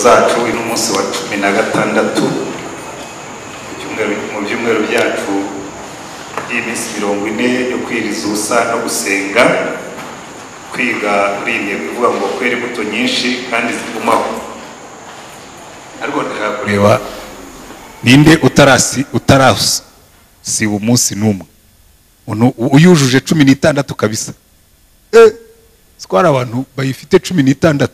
zacu uyu munsi wa 16 mu byumweru byacu by'iminsi 40 yo kwiriza ubusa no gusenga, kwiga urimye kuvuga ngo kwera imbuto nyinshi kandi zigumaho. Ariko ndashaka kureba ninde utarasi umunsi numwe uyujuje 16 kabisa. Skwara abantu bayifite 16.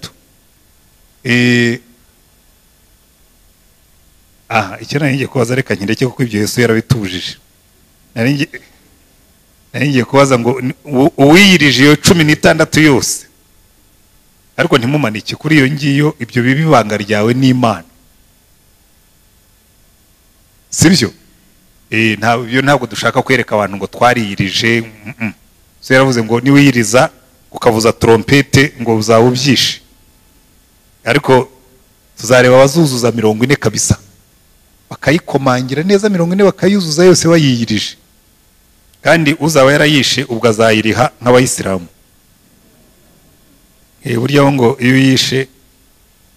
Icyo nari kubaza reka nkireke kuko ibyo Yesu yarabitubujije. Nari kubaza ngo uwiyirije iyo 16 yose, ariko ntimumanike kuri iyo ngiyo, ibyo bibi banga ryawe n'Imana, sibyo? Ntabwo dushaka kwereka abantu ngo twariyirije. So yaravuze ngo niwiyiriza ukavuza trompete ngo uzawubyishe, ariko tuzareba abazuzuza 40 kabisa, bakayikomangira neza 40 bakayuzuza yose bayiyirije, kandi uzaba yarayishe ubwo azayiriha nk'abayisilamu. Burya ngo iyo yishe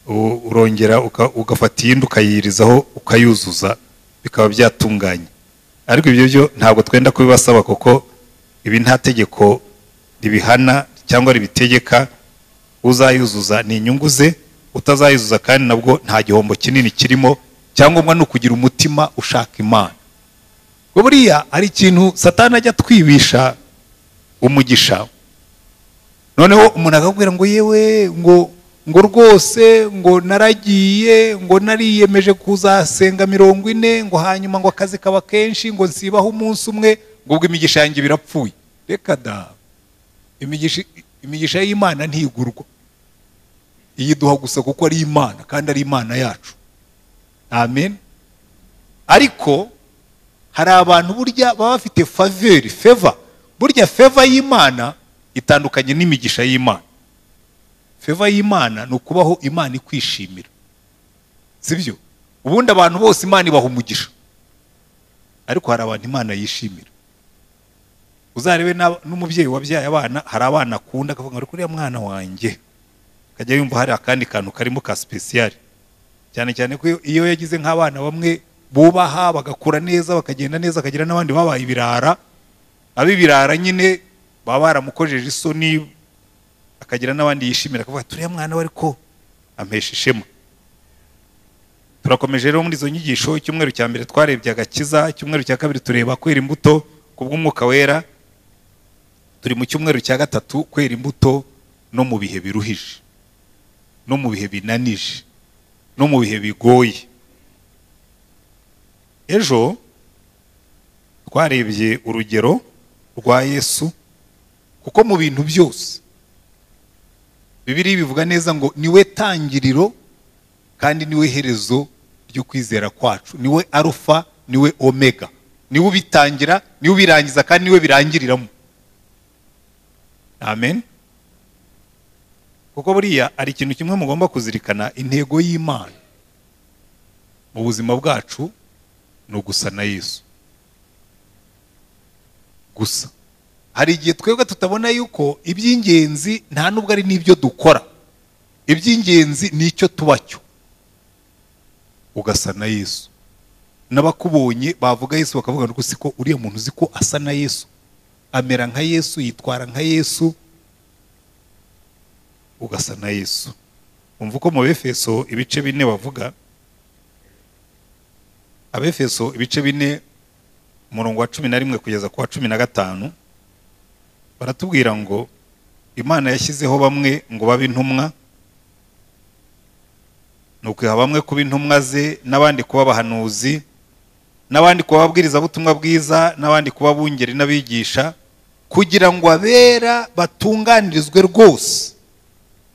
urongera ugafata iyindi ukayirizaho ukayuzuza bikaba byatunganye. Ariko ibyo byo ntabwo twenda kubibasaba kuko ibi nta tegeko ribihana cyangwa ribitegeka. Uzayuzuza ni inyungu ze, utazayuzuza kandi nabwo nta gihombo kinini kirimo, cyangwa no kugira umutima ushaka Imana. Buriya ari ikintu Satani ajya twibisha umugisha, noneho umuntu akakubwira ngo yewe ngo rwose ngo naragiye ngo nariyemeje kuzasenga 40 ngo hanyuma ngo akazi kaba kenshi ngo nsibaho umunsi umwe ngo ubwo imigisha yanjye birapfuye. Reka da, imigisha y'Imana ntigurwa, iyiduha gusa kuko ari Imana kandi ari Imana yacu. Amen. Ariko hari abantu burya baba bafite favor. Burya favor y'Imana itandukanye n'imigisha y'Imana. Favor y'Imana ni ukubaho Imana ikwishimira, sibyo? Ubundi abantu bose Imana ibaha umugisha, ariko hari abantu Imana yishimira. Uzarebe n'umubyeyi wabyaye abana, hari abana akunda akavuga ngo kuriya mwana wanjye, akajya yumva hari akandi kantu karimo ka special, cyane cyane ko iyo yagize nk'abana bamwe bubaha bagakura neza bakagenda neza, akagira n'abandi babaye ibirara, abibirara nyine baba baramukojeje isoni, akagira n'abandi yishimira akavuga turiya mwana we ariko ampesha ishema. Turakomeje rero muri izo nyigisho. Icyumweru cya mbere twarebye agakiza, icyumweru cya kabiri tureba kwera imbuto kubw'Umwuka Wera, turi mu cyumweru cya gatatu kwera imbuto no mu bihe biruhije, no mu bihe binanije, no mu bihe bigoye. Ejo twarebye urugero rwa Yesu, kuko mu bintu byose Bibiliya bivuga neza ngo niwe tangiriro kandi niwe herezo ryo kwizera kwacu, niwe Alpha niwe Omega, niwe ubitangira niwe ubirangiza kandi niwe birangiriramo. Amen. Kuko buriya ari ikintu kimwe mugomba kuzirikana, intego y'Imana mu buzima bwacu ni ugusa na Yesu gusa. Hari igihe twebwe tutabona yuko iby'ingenzi nta nubwo ari n'ibyo dukora, iby'ingenzi ni icyo tuba cyo, ugasa na Yesu. N'abakubonye bavuga Yesu bakavuga ngo siko uriya muntu uzi ko asa na Yesu, amera nka Yesu, yitwara nka Yesu, ugasa na Yesu. Umva uko mu Efeso ibice 4 bavuga. Abefeso ibice 4 umurongo wa 11 kugeza ku wa 15 baratubwira ngo Imana yashyizeho bamwe ngo babe intumwa, nuko bamwe kuba intumwa ze, n'abandi kuba abahanuzi, n'abandi kuba ababwiriza butumwa bwiza, n'abandi kuba bungeri n'abigisha, kugira ngo abera batunganirizwe rwose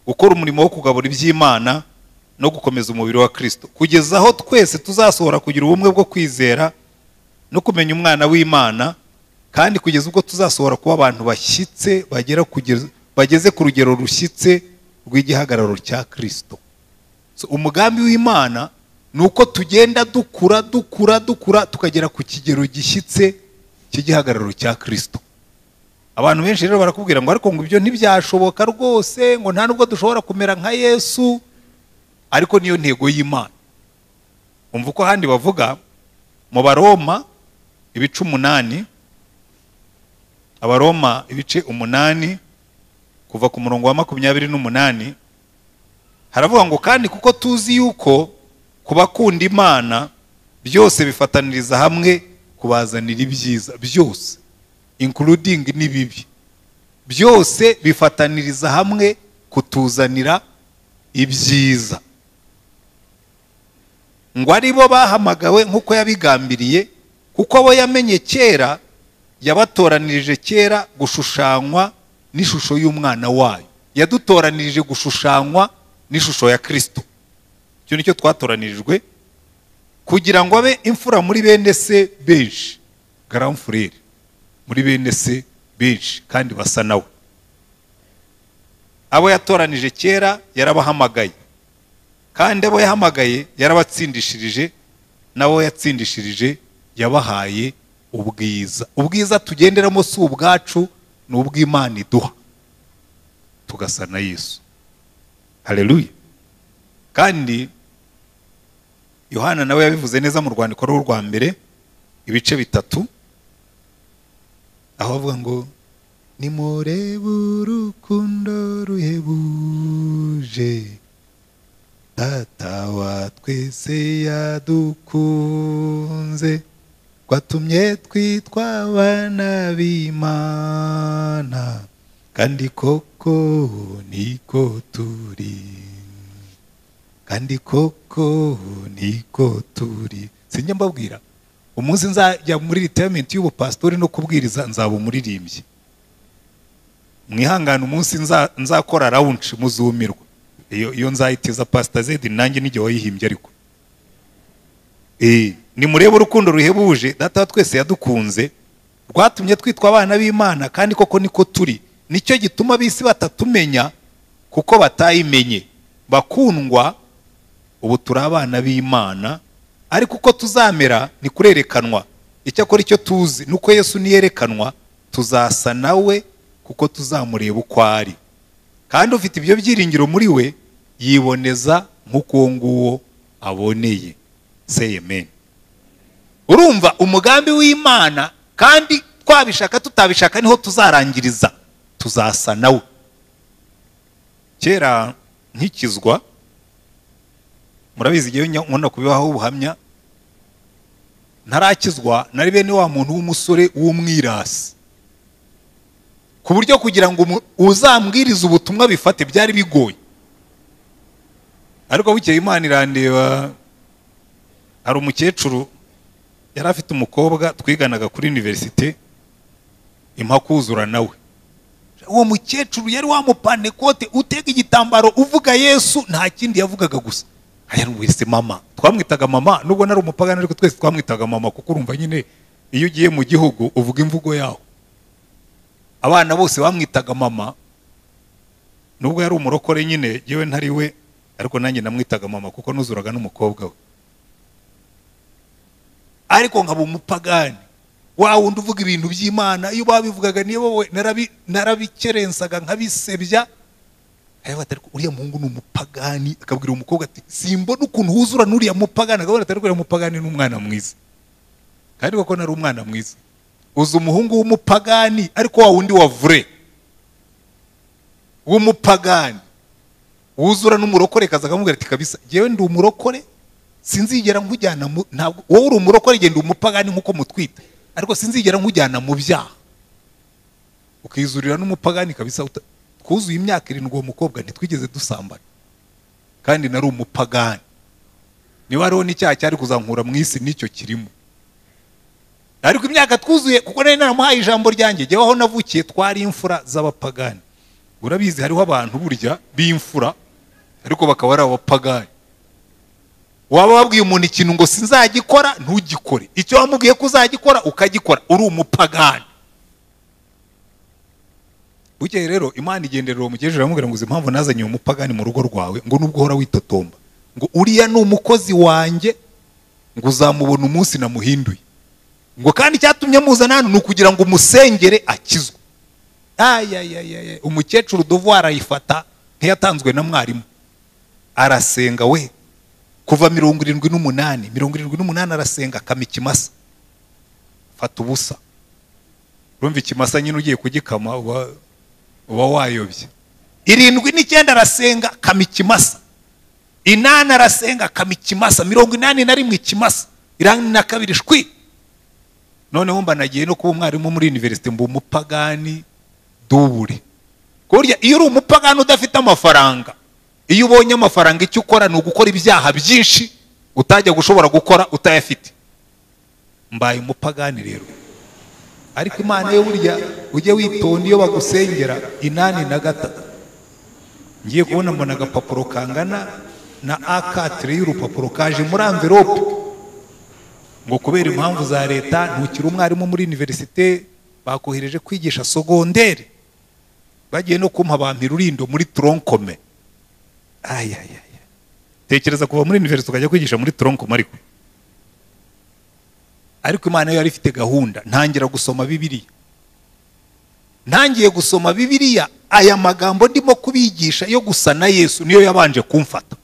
gukora umurimo wo kugabura iby'Imana no gukomeza umubiri wa Kristo, kugeza aho twese tuzasohora kugira ubumwe bwo kwizera no kumenya umwana w'Imana, kandi kugeza ubwo tuzasohora kuba abantu bashyitse bageze ku rugero rushyitse rw'igihagararo cya Kristo. Umugambi w'Imana ni uko tugenda dukura tukagera ku kigero gishyitse cy'igihagararo cya Kristo. Abantu benshi rero barakubwira ngo ariko ngo ibyo ntibyashoboka rwose, ngo nta nubwo dushobora kumera nka Yesu. ariko niyo ntego y'Imana. Umva uko handi bavuga mu Baroma ibice 8, Abaroma ibice 8 kuva ku murongo wa 28, haravuga ngo kandi kuko tuzi yuko kubakunda Imana byose bifataniriza hamwe kubazanira ibyiza byose, including n'ibibi, byose bifataniriza hamwe kutuzanira ibyiza, ngo ari bo bahamagawe nk'uko yabigambiriye, kuko abo yamenye kera yabatoranirije kera gushushanywa n'ishusho y'umwana wayo. Yadutoranirije gushushanywa n'ishusho ya Kristo. Icyo nicyo twatoranirijwe, kugira ngo abe imfura muri bene se benshi, grand frère muri bene se benshi kandi basa nawe. Abo yatoranije kera yarabahamagaye, kandi abo yahamagaye yarabatsindishirije, nabo yatsindishirije yabahaye ubwiza. Ubwiza tugenderamo si ubwacu, ni ubw'Imana iduha tugasa na Yesu. Haleluya. Kandi Yohana nawe yabivuze neza mu rwandiko rwa mbere ibice 3, aho avuga ngo nimurebe urukundo ruhebuje Data wa twese yadukunze, kwatumye twitwa abana b'Imana, kandi koko niko turi, kandi koko niko turi. Sinjya mbabwira umunsi nzajya muri retirement y'ubupastori no kubwiriza nzaba umuririmbyi. Mwihangana umunsi nzakora launch muzumirwa. Iyo nzayitiza Pastor Zed nanjye n'igihe wayihimbye. Ariko nimurebe urukundo ruhebuje Data wa twese yadukunze, rwatumye twitwa abana b'Imana, kandi koko niko turi. Nicyo gituma bisi batatumenya kuko batayimenye. Bakundwa, ubu turi abana b'Imana, ariko uko tuzamera ni kurerekanwa. Icyakora icyo tuzi nuko Yesu niyerekanwa tuzasa nawe, kuko tuzamureba uko ari. Kandi ufite ibyo byiringiro muri we yiboneza nk'uko nguwo aboneye. Say amen. Urumva umugambi w'Imana, kandi twabishaka tutabishaka niho tuzarangiriza, tuzasa nawe. Kera nkikizwa, murabizi igihe nkunda kubibaho ubuhamya, ntarakizwa nari bene wa muntu w'umusore w'umwirasi, ku buryo kugira ngo uzambwirize ubutumwa bifate byari bigoye. Ariko bukeye Imana irandeba, hari umukecuru yari afite umukobwa twiganaga kuri universite, impakuzura nawe. Uwo mukecuru yari wamupane kote, utega igitambaro, uvuga Yesu, nta kindi yavugaga gusa. Wese mama, twamwitaga mama, nubwo nari umupagani ariko twese twamwitaga mama, kuko urumva nyine iyo ugiye mu gihugu uvuga imvugo yaho. Abana bose bamwitaga mama, nubwo yari umurokore nyine yewe ntari we, ariko nanjye namwitaga mama kuko nuzuraga n'umukobwa we. Ariko nkaba umupagani, wa wundi uvuga ibintu by'Imana, iyo babivugaga niyo wowe narabikerensaga nkabisebya. Ariko uriya muhungu ni umupagani, akabwira umukobwa ati simbona ukuntu huzura n'uriya mupagani, akabona atari uriya mupagani n'umwana mwiza. Kandi koko nari umwana mwiza. Uza umuhungu w'umupagani, ariko wa wundi wavure w'umupagani wuzura n'umurokore, kaza akamubwira ati kabisa jewe ndi umurokore, sinzigera nkujyana ntabwo wowe uri umurokore, genda umupagani nkuko mutwita, ariko sinzigera nkujyana mu byaha. Ukizurira n'umupagani kabisa. Twuzuye imyaka 7 uwo mukobwa ntitwigeze dusambana, kandi nari umupagani. Niba ariho n'icyaha cyari kuzankura mu isi nicyo kirimo. Ariko imyaka twuzuye, kuko nari naramuhaye ijambo ryanjye, jyeweho navukiye twari imfura z'abapagani. Urabizi hariho abantu burya b'imfura ariko bakaba ari abapagani. Waba wabwiye umuntu ikintu ngo sinzagikora, ntugikore. Icyo wamubwiye ko uzagikora ukagikora, uri umupagani. Bukeye rero Imana igenderera uwo mukecuru aramubwira ngo uzi impamvu nazanye umupagani mu rugo rwawe, ngo nubwo uhora witotomba, ngo uriya ni umukozi wanjye, ngo uzamubona umunsi namuhinduye, ngo kandi cyatumye muzana hano ni ukugira ngo umusengere akizwe. Umukecuru devoir ayifata nk'iyatanzwe na mwarimu. arasenga we kuva 78 arasenga akama ikimasa fata ubusa. Urumva ikimasa nyine ugiye kugikama uba wayobye. 79 arasenga akama ikimasa, 8 arasenga akama ikimasa, 81 ikimasa, 42 shwi. Noneho mba nagiye no kuba umwarimu muri university mbu umupagani dubure. Kurya iyo uri umupagani udafite amafaranga, iyo ubonye amafaranga icyo ukora ni ugukora ibyaha byinshi utajya gushobora gukora utayafite. Mbaye umupagani rero. Ariko Imana yo burya ujye witonda iyo bagusengera 8 ngiye kubona mbona agapapuro kangana na A4 y'urupapuro kaje muri envelope ngo kubera impamvu za leta ntukiri umwarimu muri universite bakohereje kwigisha secondaire bagiye no kumpa abantu rurindo muri tronkome. Tekereza kuva muri universite ukajya kwigisha muri tronkome. Ariko Imana yo yari ifite gahunda. Ntangira gusoma Bibiliya. Ntangiye gusoma Bibiliya, aya magambo ndimo kubigisha yo gusa na Yesu niyo yabanje kumfata.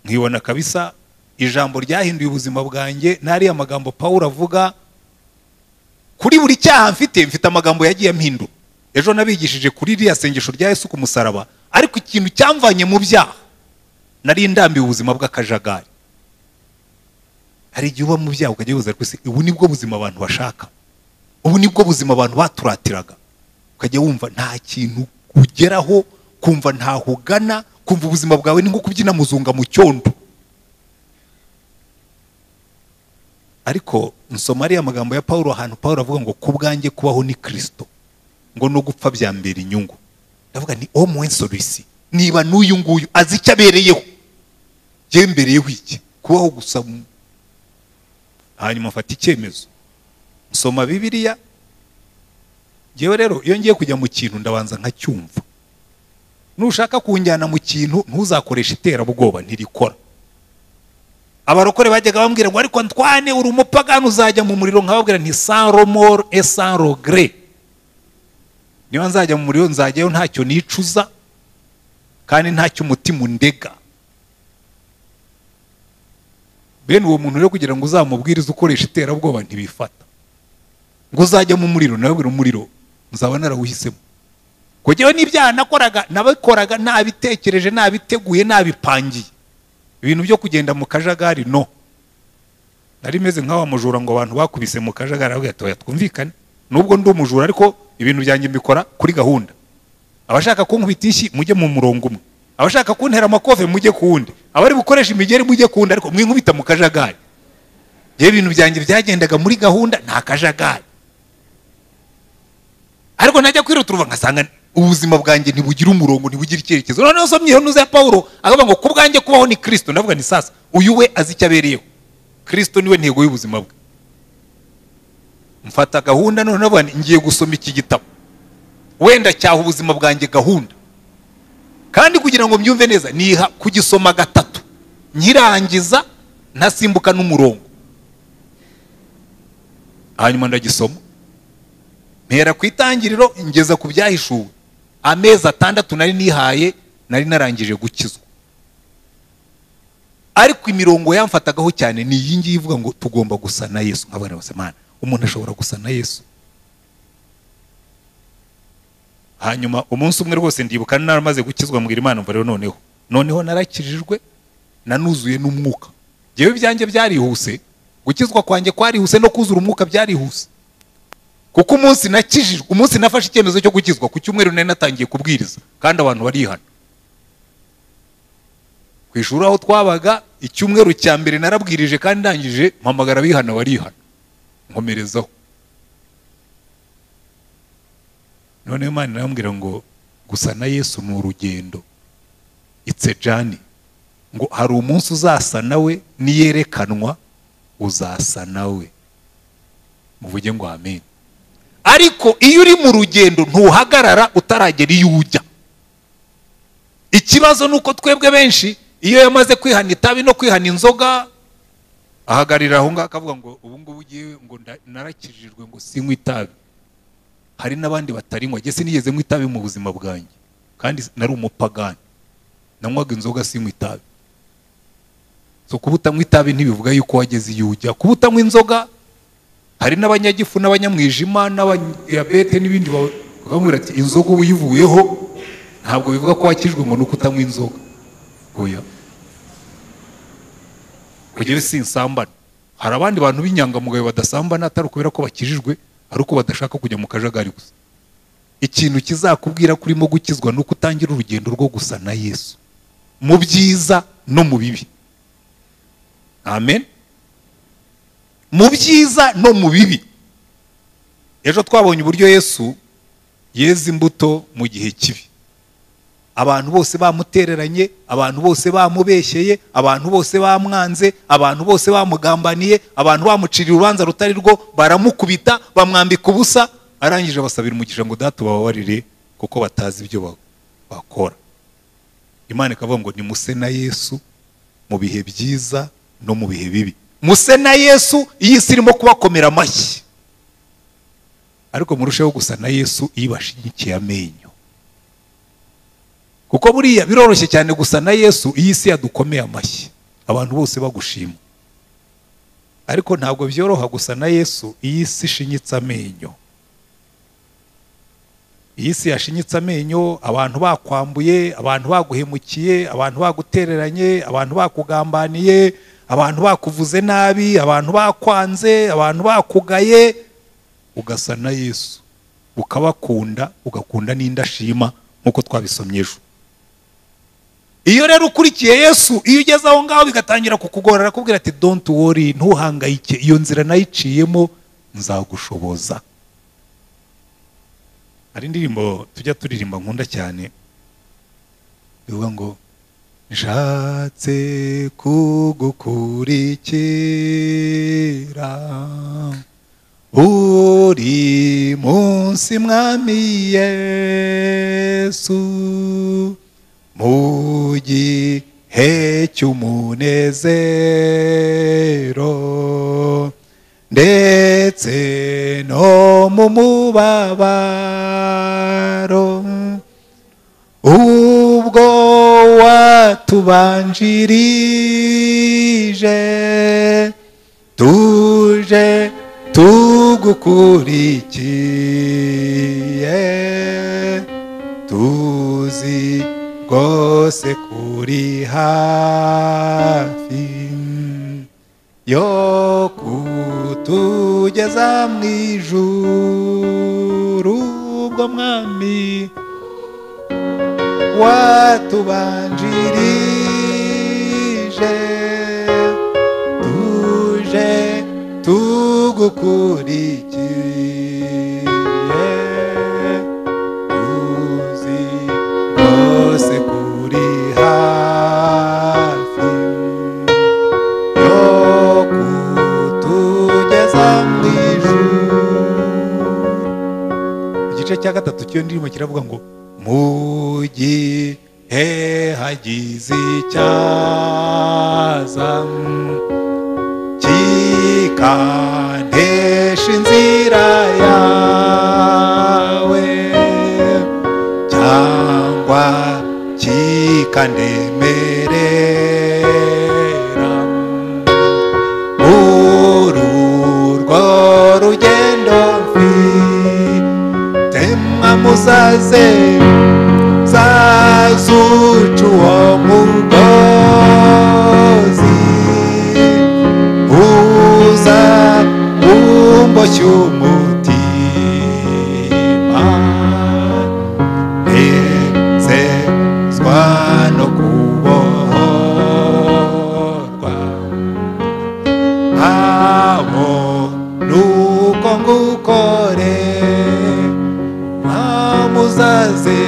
Nkibona kabisa ijambo ryahinduye ubuzima bwanjye. Nari amagambo Paulo avuga kuri buri cyaha mfite amagambo yagiye mpindura. Ejo nabigishije kuri iriya sengesho rya Yesu ku musaraba, ariko ikintu cyamvanye mu byaha nari ndambiye ubuzima bw'akajagari. Hari igihe uba mu byaha ukajya wibaza rwose ubu nibwo buzima abantu bashaka, ubu nibwo buzima abantu baturatiraga. Ukajya wumva nta kintu ugeraho, kumva ntaho ugana, kumva ubuzima bwawe ni nko kubyina muzunga mu cyondo. Ariko nsoma ariya magambo ya Paulo, ahantu Paulo avuga ngo kubwanjye kubaho ni Kristo, ngo no gupfa byambera inyungu. Ndavuga ni omwe solusi, niba n'uyu nguyu azi icyo abereyeho yembereyeho iki kubaho gusa. Hanyuma mfata icyemezo nsoma Bibiliya. Jewe rero iyo ngiye kujya mu kintu ndabanza nkacyumva. Nushaka kunjyana mu kintu ntuzakoresha iterabwoba, ntirikora. Abarokore bajyaga bambwira ngo ariko Antoine uri umupagani uzajya mu muriro, nkababwira nti sans remords et sans regret. Niba nzajya mu muriro nzajyayo ntacyo nicuza kandi ntacyo umutima undega. Bene uwo muntu rero kugira ngo uzamubwirize ukoresha iterabwoba ntibifata. Ngo uzajya mu muriro, nababwira umuriro nzaba narawuhisemo. Kugewe n'ibyaha nabikoraga nabitekereje, nabiteguye, nabipangiye. Ibintu byo kugenda mu kajagari no. Nari meze nkawa mujura ngo abantu bakubise mu kajagari avuga ati twumvikane. Nubwo ndi umujura ariko ibintu byanjye mbikora kuri gahunda. Abashaka kunkubita inshyi mujye mu murongo umwe, abashaka kuntera amakofe mujye kuwundi, abari bukoresha imigeri mujye kuwundi, ariko mwinkubita mu kajagari. Yewe ibintu byanjye byagendaga muri gahunda, nta kajagari. Ariko najya kwiruturuva ngasanga ubuzima bwanjye ntibugira umurongo, ntibugira icyerekezo. Noneho somyeho nuza ya Paulo akavuga ngo kubwanjye kubaho ni Kristo. Ndavuga ni sasa uyu we azi icyo abereyeho. Kristo niwe ntego y'ubuzima bwe. Mfata gahunda none navuga ngiye gusoma iki gitabo, wenda cyaha ubuzima bwanjye gahunda. Kandi kugira ngo mbyumve neza niha kugisoma gatatu, nkirangiza ntasimbuka n'umurongo. Hanyuma ndagisoma mpera ku itangiriro ngeza ku byahishuwe. Amezi 6 nari nihaye, nari narangije gukizwa. Ariko imirongo yamfatagaho cyane ni iyi ngiyi ivuga ngo tugomba gusa na Yesu. Nkabana bose mana umuntu ashobora gusa na Yesu. Hanyuma umunsi umwe rwose ndibuka naramaze gukizwa mbwira Imana mva rero noneho narakijijwe, nanuzuye n'umwuka. Jewe byanjye byarihuse, gukizwa kwanjye kwarihuse no kuzura umwuka byarihuse. Kuko umunsi nakijijwe, umunsi nafashe icyemezo cyo gukizwa, ku cyumweru nari natangiye kubwiriza kandi abantu barihana. Kwishura aho twabaga icyumweru cya mbere narabwirije kandi ndangije mpamagara bihana barihana, nkomerezaho. None Imana irambwira ngo gusa na Yesu ni urugendo, it's a journey. Ngo hari umunsi uzasa nawe, niyerekanwa uzasa nawe. Muvuge ngo amen. Ariko iyo uri mu rugendo ntuhagarara utaragera iyo ujya. Ikibazo nuko twebwe benshi iyo yamaze kwihana itabi no kwihana inzoga ahagarira aho ngaho akavuga ngo ubu ngubu ugiye ngo narakijijwe ngo sinywa itabi. Hari n'abandi batarinywa. Jye sinigeze mu itabi mu buzima bwanjye kandi nari umupagani. nanywaga inzoga sinywa itabi. So kuba utanywa itabi ntibivuga yuko wageze iyo ujya. Kuba utanywa inzoga, hari n'abanyagifu n'abanyamwijima n'abadiyabete n'ibindi bamubwira ati inzoga uyivuyeho, ntabwo bivuga ko wakijwe ngo nuko utanywa inzoga. Oya. Kugira sinsambana. Hari abandi bantu b'inyangamugayo badasambana atari ukubera ko bakijijwe, ari uko badashaka kujya mu kajagari gusa. Ikintu kizakubwira ko urimo gukizwa nuko utangira urugendo rwo gusa na Yesu, mu byiza no mu bibi. Amen. Mu byiza no mu bibi. Ejo twabonye uburyo Yesu yeza imbuto mu gihe kibi. Abantu bose bamutereranye, abantu bose bamubeshyeye, abantu bose bamwanze, abantu bose bamugambaniye, abantu bamuciriye urubanza rutari rwo, baramukubita, bamwambika ubusa, arangije basabira umugisha ngo Data ubabarire kuko batazi ibyo bakora. Imana ikavuga ngo nimuse na Yesu mu bihe byiza no mu bihe bibi. Muse na Yesu iyi isi irimo kubakomera amashyi, ariko murusheho gusa na Yesu iyo bashinyikiye amenyo. Kuko buriya biroroshye cyane gusa na Yesu iyi isi yadukomeye amashyi, abantu bose bagushima. Ariko ntabwo byoroha gusa na Yesu iyi isi ishinyitse amenyo. Iyi si yashinyitse amenyo, abantu bakwambuye, abantu baguhemukiye, abantu bagutereranye, abantu bakugambaniye, abantu bakuvuze nabi, abantu bakwanze, abantu bakugaye, ugasa na Yesu ukabakunda, ugakunda n'indashima nkuko twabisomye ejo. Iyo rero ukurikiye Yesu, iyo ugeze aho ngaho bigatangira kukugora, arakubwira ati don't worry, ntuhangayike, iyo nzira nayiciyemo nzagushoboza. Hari indirimbo tujya turirimba nkunda cyane, ivuga ngo nshatse kugukurikira buri munsi mwami Yesu, mu gihe cy'umunezero ndetse no mu mubabaro, ubwo watubanjirije tuje tugukurikiye, tuzi rwose kuri hafi yo kutugeza mu ijuru, ubwo mwami watubanjirije tuje tugukurikiye, tuzi rwose kuri hafi yo kutugeza mu ijuru. Igice cya gatatu cy'iyo ndirimbo kiravuga ngo mu gihe hagize icyaza kikantesha inzira yawe, cyangwa kikandemerera urwo rugendo mfite, mwamuzaze zazuca uwo mugozi, uza umboshye umutima, nezezwa no kubohorwa, abo nuko ngukore, mwamuzaze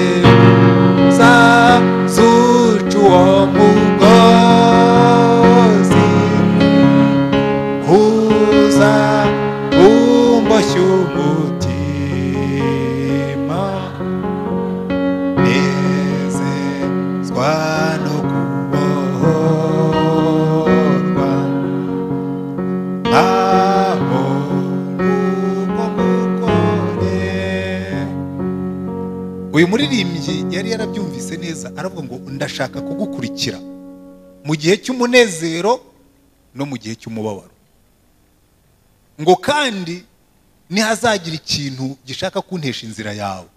zazuca uwo mugozi, uza umboshye umutima, nezezwa no kubohorwa, abo nuko ngukore, uyu muririmbyi yari yarabyumvise neza, aravuga ngo ndashaka kugukurikira mu gihe cy'umunezero no mu gihe cy'umubabaro, ngo kandi nihazagira ikintu gishaka kuntesha inzira yawe,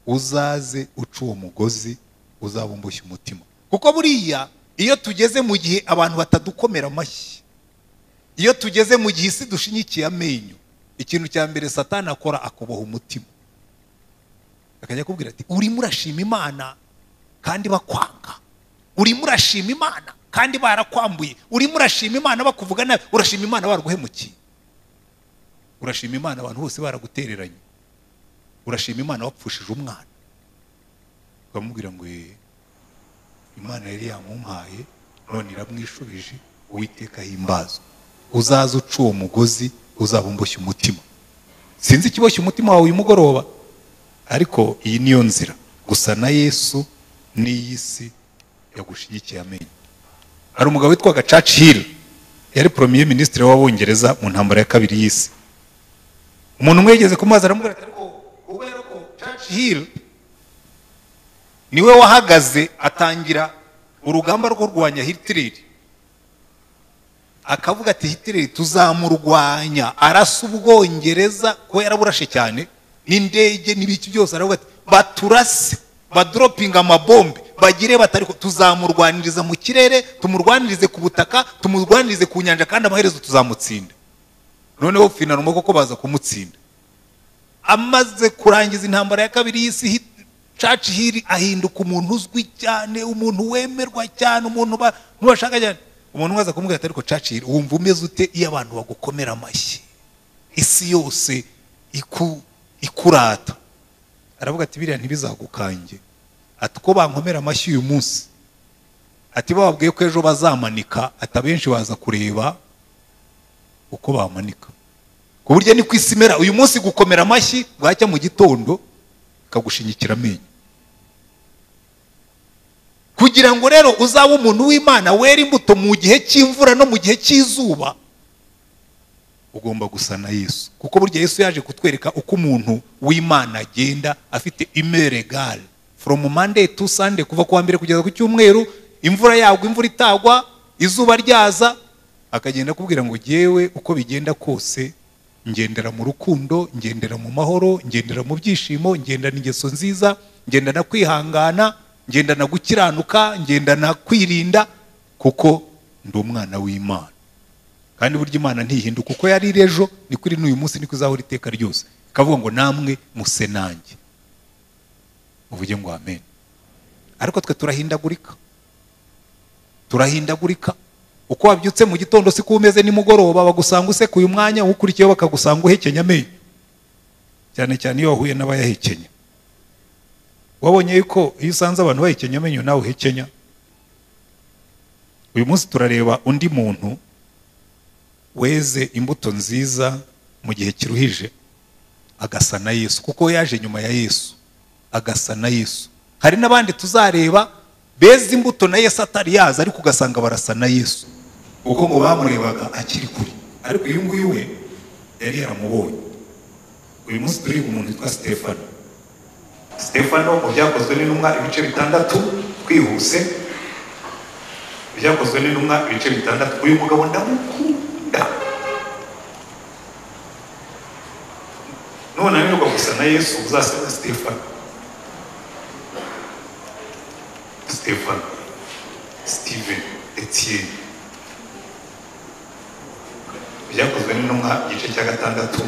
uzaze uca uwo mugozi uzabumbushya umutima. Kuko buriya iyo tugeze mu gihe abantu batadukomera amashyi, iyo tugeze mu gihe isi dushinyikiye amenyo, ikintu cya mbere Satani akora akuboha umutima, akajya kubwira ati urimo urashima Imana kandi bakwanga, urimo urashima Imana kandi barakwambuye, urimo urashima Imana bakuvuga nabi, urashima Imana baraguhemukiye, urashima Imana abantu bose baragutereranye, urashima Imana wapfushije umwana. Ukamubwira ngo Imana yari yamumpaye none iramwishubije, Uwiteka himbazwe, uzaze uca uwo mugozi uzabumbushya umutima. Sinzi ikiboshya umutima wawe uyu mugoroba, ariko iyi niyo nzira gusa na Yesu n'iyi si yagushigikiye amenyo. Hari umugabo witwaga Churchill, yari premier ministre w'Abongereza mu ntambara ya kabiri y'isi. Umuntu mwegeze kumaza aramubwira ati ubera ko Churchill niwe wahagaze atangira urugamba rwo kurwanya Hitler, akavuga ati Hitler tuzamurwanya, arasa Ubwongereza ko yaraburashe cyane n'indege n'ibiki byose, aravuga ati baturase, badropinga amabombe, bagire batari tuzamurwaniriza mu kirere, tumurwanirize ku butaka, tumurwanirize ku nyanja, kandi amaherezo tuzamutsinda. Noneho finalmo koko baza kumutsinda. Amaze kurangiza intambara ya kabiri y'isi, Churchill ahinduka umuntu uzwi cyane, umuntu wemerwa cyane, umuntu bashaka cyane. Umuntu waza kumubwira ati ariko Churchill wumva umeze ute iyo abantu bagukomera amashyi, isi yose ikurata? Aravuga ati biriya ntibizagukange, ati ko bankomera amashyi uyu munsi, ati bababwiye ko ejo bazamanika, ati abenshi baza kureba uko bamanika. Ku buryo ni kwisimera uyu munsi gukomera amashyi, bwacya mu gitondo kagushinyikira amenyo. Kugira ngo rero uzaba umuntu w'Imana wera imbuto mu gihe cy'imvura no mu gihe cy'izuba, ugomba gusa na Yesu. Kuko burya Yesu yaje kutwereka uko umuntu w'Imana agenda afite humeur égale from Monday to Sunday, kuva kuwa mbere kugeza ku cyumweru, imvura yagwa imvura itagwa, izuba ryaza, akagenda kubwira ngo jewe uko bigenda kose ngendera mu rukundo, ngendera mu mahoro, ngendera mu byishimo, ngendana ingeso nziza, ngendana kwihangana, ngendana gukiranuka, ngendana kwirinda, kuko ndi umwana w'Imana. Kandi burya Imana ntihinduka, uko yari ejo ni kuri n'uyu munsi niko izahora iteka ryose. Kavuga ngo namwe muse nanjye, uvuge ngo amen. Ariko twe turahindagurika, uko wabyutse mu gitondo siko umeze nimugoroba, bagusanga usekuye umwanya, ukurikiyeho bakagusanga uhekenya amenyo, cyane cyane iyo wahuye n'abayahekenya. Wabonye yuko iyo usanze abantu bahekenya amenyo nawe uhekenya? Uyu munsi turareba undi muntu weze imbuto nziza mu gihe kiruhije, agasa na Yesu, kuko yaje nyuma ya Yesu, agasa na Yesu. Hari n'abandi tuzareba beze imbuto na Yesu atari yaza, ariko ugasanga barasa na Yesu, uko ngo bamurebaga akiri kuri, ariko uyu nguyu we yari yaramubonye. Uyu munsi turiga umuntu witwa Stefano mu byakozwe n'intumwa ibice 6, twihuse. Byakozwe n'intumwa ibice 6. Uyu mugabo ndamukunda, none niba gusa na Yesu uzasaba Stefano, Steven, Etienne. Byakozwe n'intumwa igice cya 6,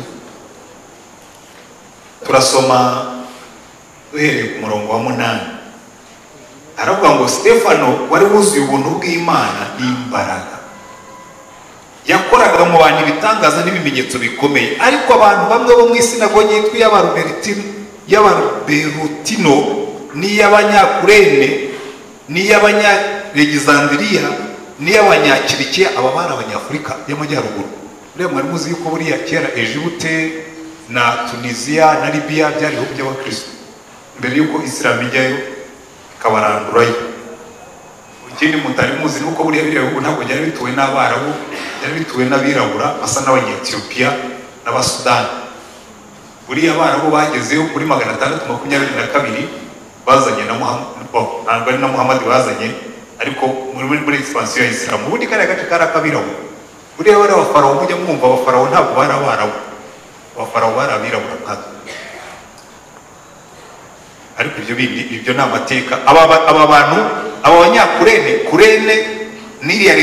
turasoma duhereye ku murongo wa 8. Aravuga ngo Stefano wari wuzuye ubuntu bw'Imana n'imbaraga, yakoraga mu bantu ibitangaza n'ibimenyetso bikomeye. Ariko abantu bamwe bo mu isinagogi yitwa y'Ababerutino n'iy'Abanyakurene n'iy'Abanyalegizandiriya n'iy'Abanyakirikiya, aba bari Abanyafurika y'Amajyaruguru. Rero mwari muzi yuko buriya kera Egypte na Tunisia na Libya byari ibihugu by'Abakristo mbere yuko Islam ijyayo ikabarandurayo. Ikindi mutari muzi nuko buriya bihugu ntabwo byari bituwe n'Abarabu, byari bituwe n'Abirabura basa n'Abanyetiyopiya n'Abasudani. buriya abana bo bagezeyo kuri 622 bazanye na Muhammad, ntabwo ari na Muhammad bazanye, ariko muri expansion ya Islam. Ubundi kariya gace karakabiraho. Buriya bari abafarawo, mujya mwumva abafarawo ntabwo bari abarabu, abafarawo bari abirabura nkatwe. Ariko ibyo bindi ibyo ni amateka. Aba bantu, aba Kurene n'iriya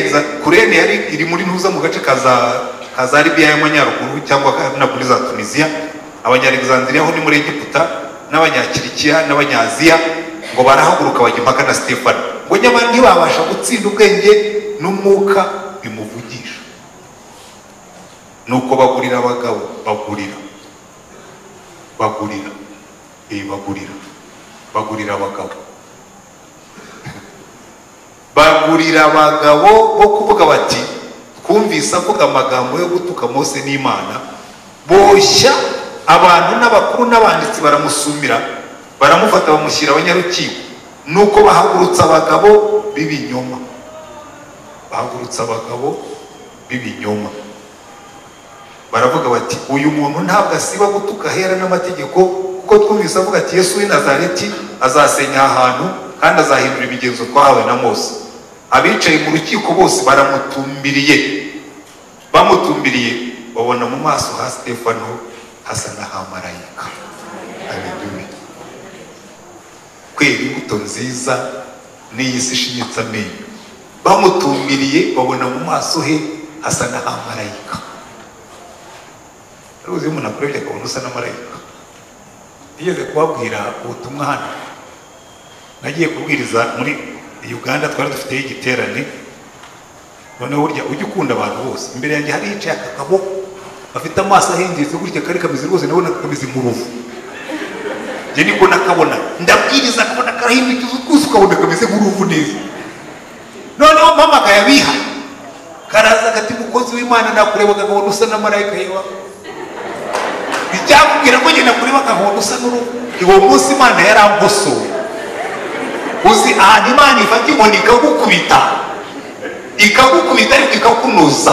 Kurene yari iri muri ntuza mu gace kaza Libya y'amajyaruguru cyangwa na kuri za Tunisia. Abanya-Alexandria ho ni muri Egiputa, n'abanyakirikiya n'abanyaziya ngo barahaguruka bajya impaka na Stefano, ngo nyamara ntibabasha gutsinda ubwenge n'umwuka bimuvugisha. Nuko bagurira abagabo, bagurira abagabo, bagurira abagabo bo kuvuga bati twumvise avuga amagambo yo gutuka Mose n'Imana, boshya abantu n'abakuru n'abanditsi baramusumira, baramufata bamushyira abanyarukiko. Nuko bahagurutsa abagabo b'ibinyoma, baravuga bati uyu muntu ntabwo asiba gutuka hera n'amategeko, kuko twumvise avuga ati Yesu w'i Nazareti azasenya ahantu kandi azahindura imigenzo twahawe na Mose. Abicaye mu rukiko bose baramutumbiriye, babona mu maso ha Stefano hasa n'ahamarayika. Haleluya. Kwera imbuto nziza n'iyi si ishinyitse amenyo. Bamutumbiriye babona mu maso he hasa n'ahamarayika. Ruzi umuntu akurebye akabona usa n'amarayika. Nigeze kubabwira ubutumwa hano, nagiye kubwiriza muri Uganda, twari dufite igiterane. Noneho burya ujye ukunda abantu bose. Imbere yanjye hari yicaye akagabo bafite amaso ahindutse gutya, kari kameze rwose, nabona kameze nk'uruvu. Je niko nakabona, ndabwiriza akabona karahindutse rwose, ukabona kameze nk'uruvu neza. Noneho mama kayabiha karaza gati mukozi w'Imana nakureba akabona usa n'amarayika yewa. Icyakubwira ko ngenda kureba akabona usa n'uruvu. Iwo munsi Imana yarambosoye. Uzi ahantu Imana ifata inkoni ikagukubita ariko ikakunoza.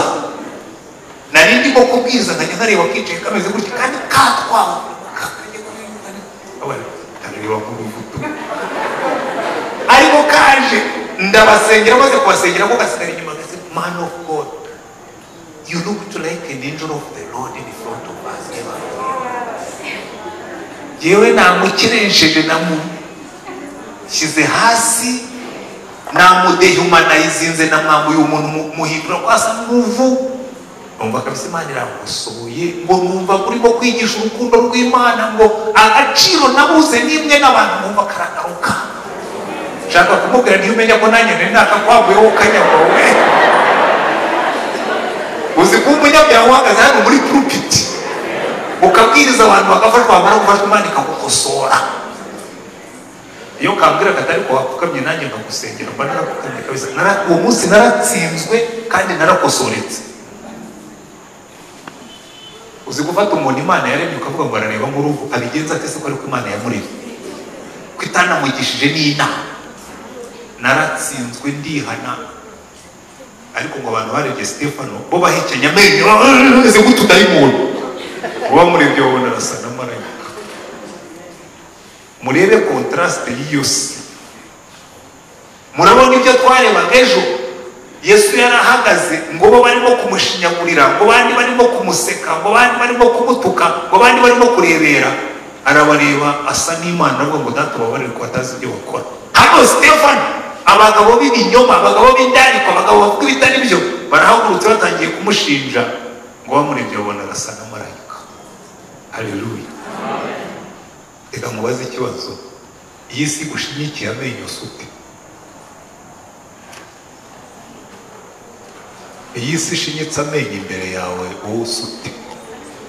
Nari ndimo kubwiriza nkajya nkareba kicaye kameze gutya kandi katwawe kareba nk'uruvuto, ariko kaje ndabasengera, maze kubasengera ko gasigara inyuma gase, man of God, you look like an angel of the Lord in front of us. Yewe namukiresheje namushyize hasi, namudehumanizinze, namwambuye umuntu muhindura kwasa n'uruvu. Numva kabisa Imana iramusohoye, ngo numva kurimo kwigisha urukundo rw'Imana, ngo agaciro nabuze nimwe n'abantu numva karagaruka. Shaka kumubwira ntiyumenya ko nanjye nari nakakwaguyeho ukanyagwawe. Uzi ko umunyabyaha uhagaze hano muri pulpit ukabwiriza abantu bagafashwa, bamara gufashwa Imana ikagukosora. Iyo kambwira katari ko wapfukamye nanjye nkagusengera, mba narakukanye kabisa. Uwo munsi naratsinzwe kandi narakosoretse. Uzi gufata umuntu Imana yaremye ukavuga ngo arareba nk'uruvu, abigenza ate se ko ariko Imana yamuremye? Ko itanamwigishije n'inama. Naratsinzwe ndihana, ariko ngo abantu barebye Stefano bo bahekenya amenyo bameze nk'utudayimoni. Uba murebye wabona arasa n'amarayika. Murebe contraste y'iyose. Murabona ibyo twarebaga ejo. Yesu yarahagaze, ngo bo barimo kumushinyagurira, ngo bandi barimo kumuseka, ngo bandi barimo kumutuka, ngo bandi barimo kurebera. Arabareba asa n'Imana, avuga ngo data babarire ko batazi ibyo bakora. Hano Stefano, abagabo b'ibinyoma, abagabo b'indariko, abagabo bavuga ibitari byo, barahagurutse batangiye kumushinja, ngo bamurebye babona arasa n'amarayika. Haleluya. Reka mubaze ikibazo, iyi si gushinyikiye amenyo sute? Iyi si ishinyitse amenyo imbere yawe wowe usute?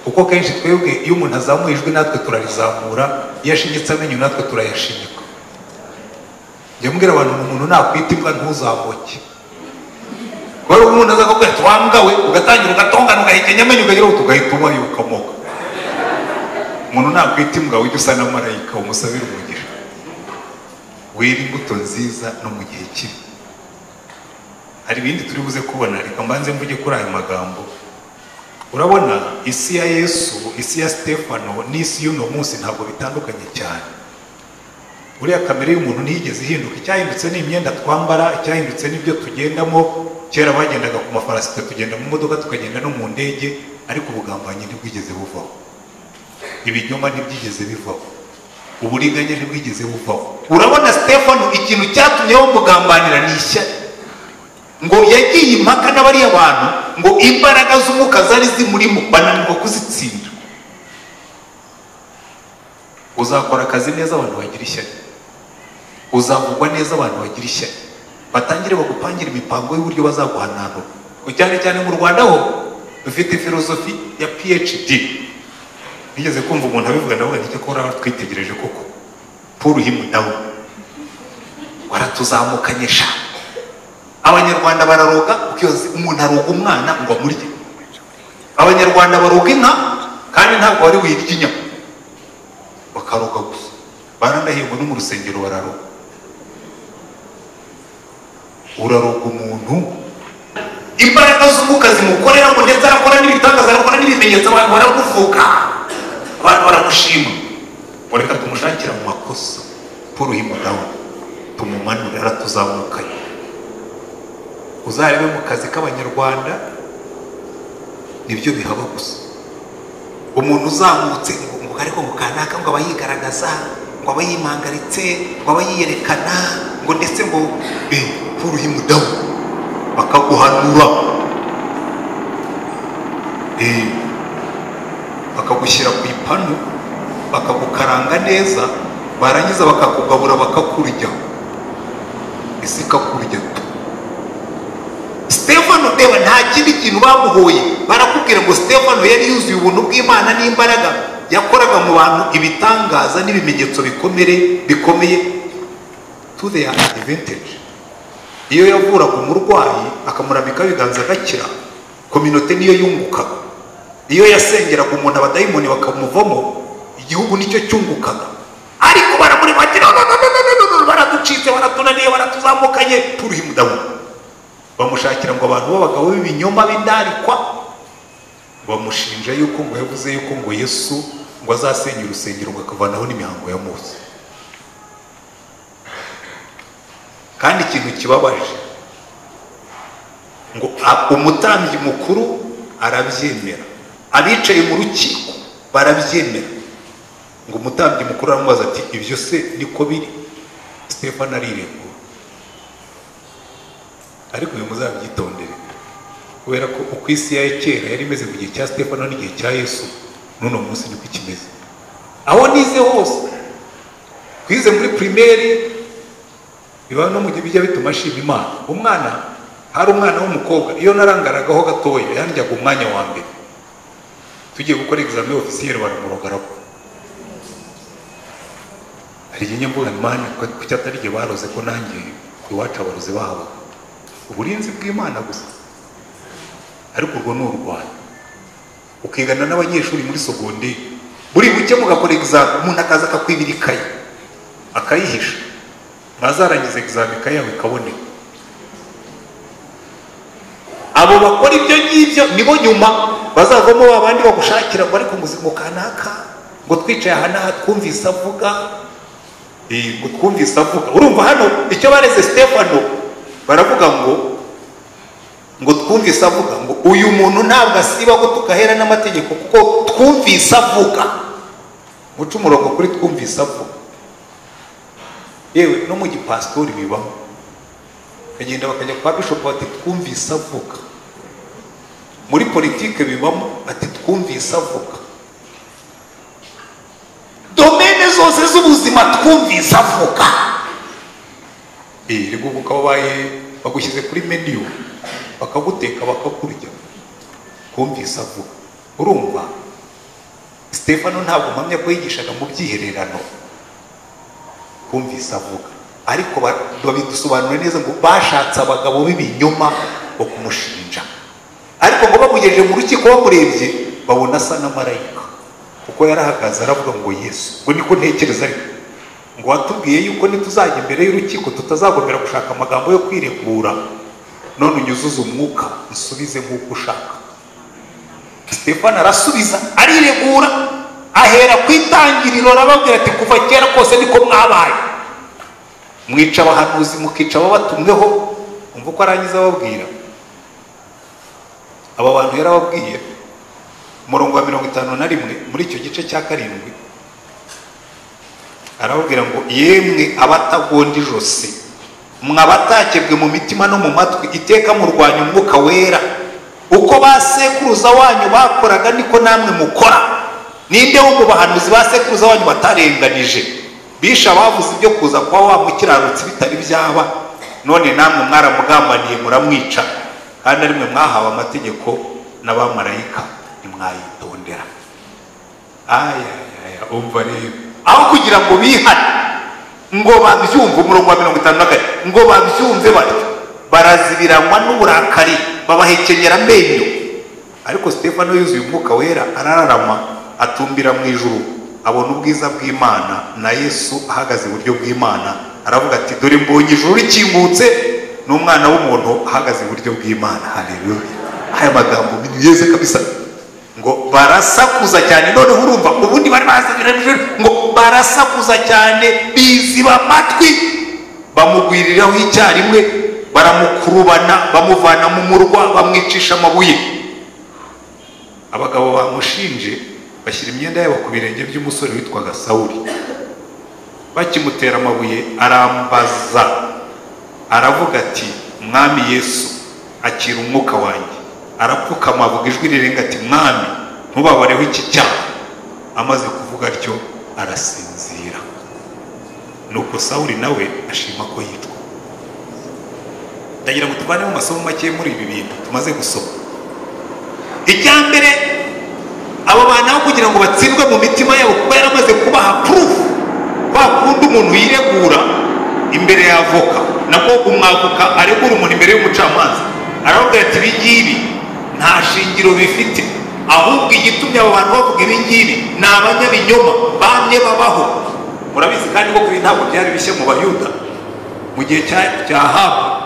Kuko kenshi twebwe iyo umuntu azamuye ijwi natwe turarizamura, iyo ashinyitse amenyo natwe turayashinyika. Njya mbwira abantu, umuntu nakwita imbwa ntuzamuke. Wari umuntu aza akubwira ati wambwa we, ugatangira ugatongana ugahekenya amenyo ukagira ngo tugahita ubaye ukamoka. Umuntu nakwita imbwa ujya usa n'amarayika, umusabire umugisha. Wera imbuto nziza no mu gihe kibi. Hari ibindi turi buze kubona, reka mbanze mvuge kuri ayo magambo. urabona isi ya Yesu, isi ya Stefano n'isi y'uno munsi ntabwo bitandukanye cyane. Uriya kamere y'umuntu ntiyigeze ihinduka. Icyahindutse ni imyenda twambara, icyahindutse n'ibyo tugendamo. Kera bagendaga ku mafarasi, tugenda mu modoka, tukagenda no mu ndege, ariko ubugambanyi ntibwigeze buvaho, ibinyoma ntibyigeze bivaho, uburiganya ntibwigeze buvaho. Urabona Stefano ikintu cyatumye bamugambanira ni ishyari, ngo yagiye impaka n'abariya bantu, ngo imbaraga z'umwuka zari zimurimo bananirwa kuzitsinda. Uzakora akazi neza abantu bagira ishyari, uzavugwa neza abantu bagira ishyari, batangire bagupangira imipango y'uburyo bazaguhananura. Cyane cyane mu Rwanda ho dufite filozofi ya PhD. Nigeze kumva umuntu abivuga, nawe nicyo kora twitegereje koko. Paul himu nawe waratuzamukanye sha. Abanyarwanda bararoga, ukiyoza umuntu aroga umwana ngo amurye. Abanyarwanda baroga inka kandi ntabwo wari wirya inyama, bakaroga gusa. Baranahirwa no mu rusengero bararoga. Uraroga umuntu, imbaraga z'umwuka zimukorera, ngo ndetse arakora n'ibitangaza, arakora n'ibimenyetso, abantu baramuvuga, abantu baramushima. Reka tumushakira mu makosa. Paul himu nawe tumumanure, aratuzamukanye. Uzarebe mu kazi k'Abanyarwanda nibyo bihaba gusa. Umuntu uzamutse ngo ariko ngo kanaka ngo abayigaragaza, ngo abayimangaritse, ngo abayiyerekana, ngo ndetse ngo Paul himu nawe bakaguhanura, bakagushyira ku ipanu, bakagukaranga neza, barangiza bakakugabura, bakakurya, isi ikakurya. Stefano deba nta kindi kintu bamuhoye, barakubwira ngo Stefano yari yuzuye ubuntu bw'Imana n'imbaraga, yakoraga mu bantu ibitangaza n'ibimenyetso bikomeye to their advantage. Iyo yavuraga umurwayi akamurambika ibiganza agakira, kominote niyo yungukaga. Iyo yasengeraga umuntu abadayimoni bakamuvamo, igihugu nicyo cyungukaga. Ariko baramuri bagira baraducitse, baratunaniye, baratuzamukanye. Paul himu nawe bamushakira ngo abantu b'abagabo b'ibinyoma b'indarikwa, bamushinja yuko ngo yavuze yuko ngo Yesu ngo azasenya urusengero ngo akavanaho n'imihango ya Mose. Kandi ikintu kibabaje ngo umutambyi mukuru arabyemera, abicaye mu rukiko barabyemera, ngo umutambyi mukuru aramubaza ati ibyo se niko biri? Stefano arirengura. Ariko uyu muzabyitondere, kubera ko uko isi ya kera yari imeze mu gihe cya Stefano n'igihe cya Yesu, n'uno munsi niko ikimeze. Aho nize hose, kwize muri primaire, biba no mu gihe bijya bituma ashima Imana. Umwana, hari umwana w'umukobwa, iyo narangaragaho gatoya yanjyaga umwanya wa mbere. Tugiye gukora examen officiel baramurogara ko. Hari igihe mvuga Imana ko cyatari gihe baroze ko nanjye iwacu abarozi bahawe uburinzi bw'Imana gusa. Ariko urwo ni urwanya. Ukigana n'abanyeshuri muri secondaire, buri buke mugakora examen, umuntu akaza akakwibira ikayi akayihisha, bazarangiza examen ikayawe ikaboneka. Abo bakora ibyo ngibyo nibo nyuma bazavamo babandi bagushakira ngo ariko ngo kanaka ngo twicaye aha n'aha twumvise avuga, ngo twumvise avuga. Urumva hano icyo bareze Stefano, baravuga ngo twumvise avuga, ngo uyu muntu ntabwo asiba ko tukahera n'amategeko kuko twumvise avuga. Muca umurongo kuri twumvise avuga. Yewe no mu gipastori bibaho, kagenda bakajya kwa bishop bati twumvise avuga. Muri politike bibamo ati twumvise avuga. Domene zose z'ubuzima twumvise avuga. Rego bukabaye bagushyize kuri menu, bakaguteka bakakurya, twumvise avuga. Urumva Stefano ntabwo mpamya ko yigishaga mu byihererano, twumvise avuga. Ariko babidusobanura neza ngo bashatse abagabo b'ibinyoma bo kumushinja. Ariko ngo bamugejeje mu rukiko bamurebye babona asa na marayika, kuko yarahagaze aravuga ngo Yesu, ngo niko ntekereza. Ariko ngo watubwiye yuko nituzajya imbere y'urukiko tutazagomera gushaka amagambo yo kwiregura, none unyuzuze umwuka usubize nk'uko ushaka. Stefano arasubiza ariregura, ahera ku itangiriro arababwira ati kuva kera kose niko mwabaye, mwica abahanuzi mukica ababatumweho. umva uko arangiza ababwira. aba bantu yarababwiye umurongo wa 51 muri icyo gice cya 7, arababwira ngo yemwe abatagonda ijosi, mwabatakebwe mu mitima no mu matwi, iteka murwanya umwuka wera. uko basekuruza wanyu bakoraga niko namwe mukora. ninde wo mu bahanuzi basekuruza wanyu batarenganije? bisha bavuze ibyo kuza kwa wa mukiranutsi bitari byaba, none namwe mwaramugambaniye muramwica, kandi ari mwe mwahawe amategeko n'abamarayika, nimwayitondera. aya umva rero, aho kugira ngo bihane ngo babyumve, umurongo wa 54 ngo babyumve batyo, barazibiranywa n'uburakari babahekenyera amenyo. ariko Stefano yuzuye umwuka wera arararama, atumbira mu ijuru, abona ubwiza bw'Imana na Yesu ahagaze iburyo bw'Imana. aravuga ati dore mbonye ijuru rikingutse n'umwana w'umuntu ahagaze iburyo bw'Imana. haleluya! aya magambo biniyeze kabisa. ngo barasakuza cyane. noneho urumva ubundi bari bazabiranije ngo barasakuza cyane, biziba amatwi, bamugwiriraho icyarimwe, baramukurubana, bamuvana mu murwa, bamwicisha amabuye. abagabo bamushinje bashyira imyenda yabo ku birenge by'umusore witwaga Sawuli. bakimutera amabuye arambaza, aravuga ati mwami Yesu, akira umwuka wanjye. arapfukama avuga ijwi rirenga ati mwami, ntubabareho iki cyaha. amaze kuvuga atyo arasinzira. nuko Sawuli nawe ashima ko yitwa. ndagira ngo tuvane mu masomo make muri ibi bintu tumaze gusoma. icya mbere, aba bantu aho kugira ngo batsindwe mu mitima yabo kuba yaramaze kubaha proof, bakundi umuntu yiregura imbere ya avoka, nako umwavoka aregura umuntu imbere y'umucamanza, aravuga ati ibi ngibi nta shingiro bifite, ahubwo igitumye abo bantu bavuga ibi ngibi ni abanyabinyoma bamye babaho. murabizi kandi ko kuri ntabwo byari bishye mu Bayuda. mu gihe cya Ahabu,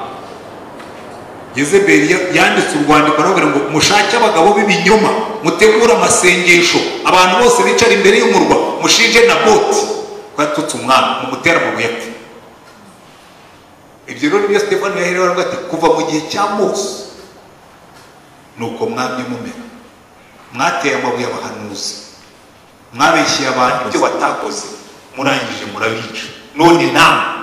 Yezebeli yanditse urwandiko aravuga ngo mushake abagabo b'ibinyoma, mutegure amasengesho, abantu bose bicara imbere y'umurwa, mushinje Naboti ko yatutse umwami, mumutera amabuye apfa. ibyo rero nibyo Stefano yaherewe aravuga ati kuva mu gihe cya Mose nuko mwamye mumera, mwateye amabuye abahanuzi, mwabeshyiye abantu ibyo batakoze, murangije murabica. none namwe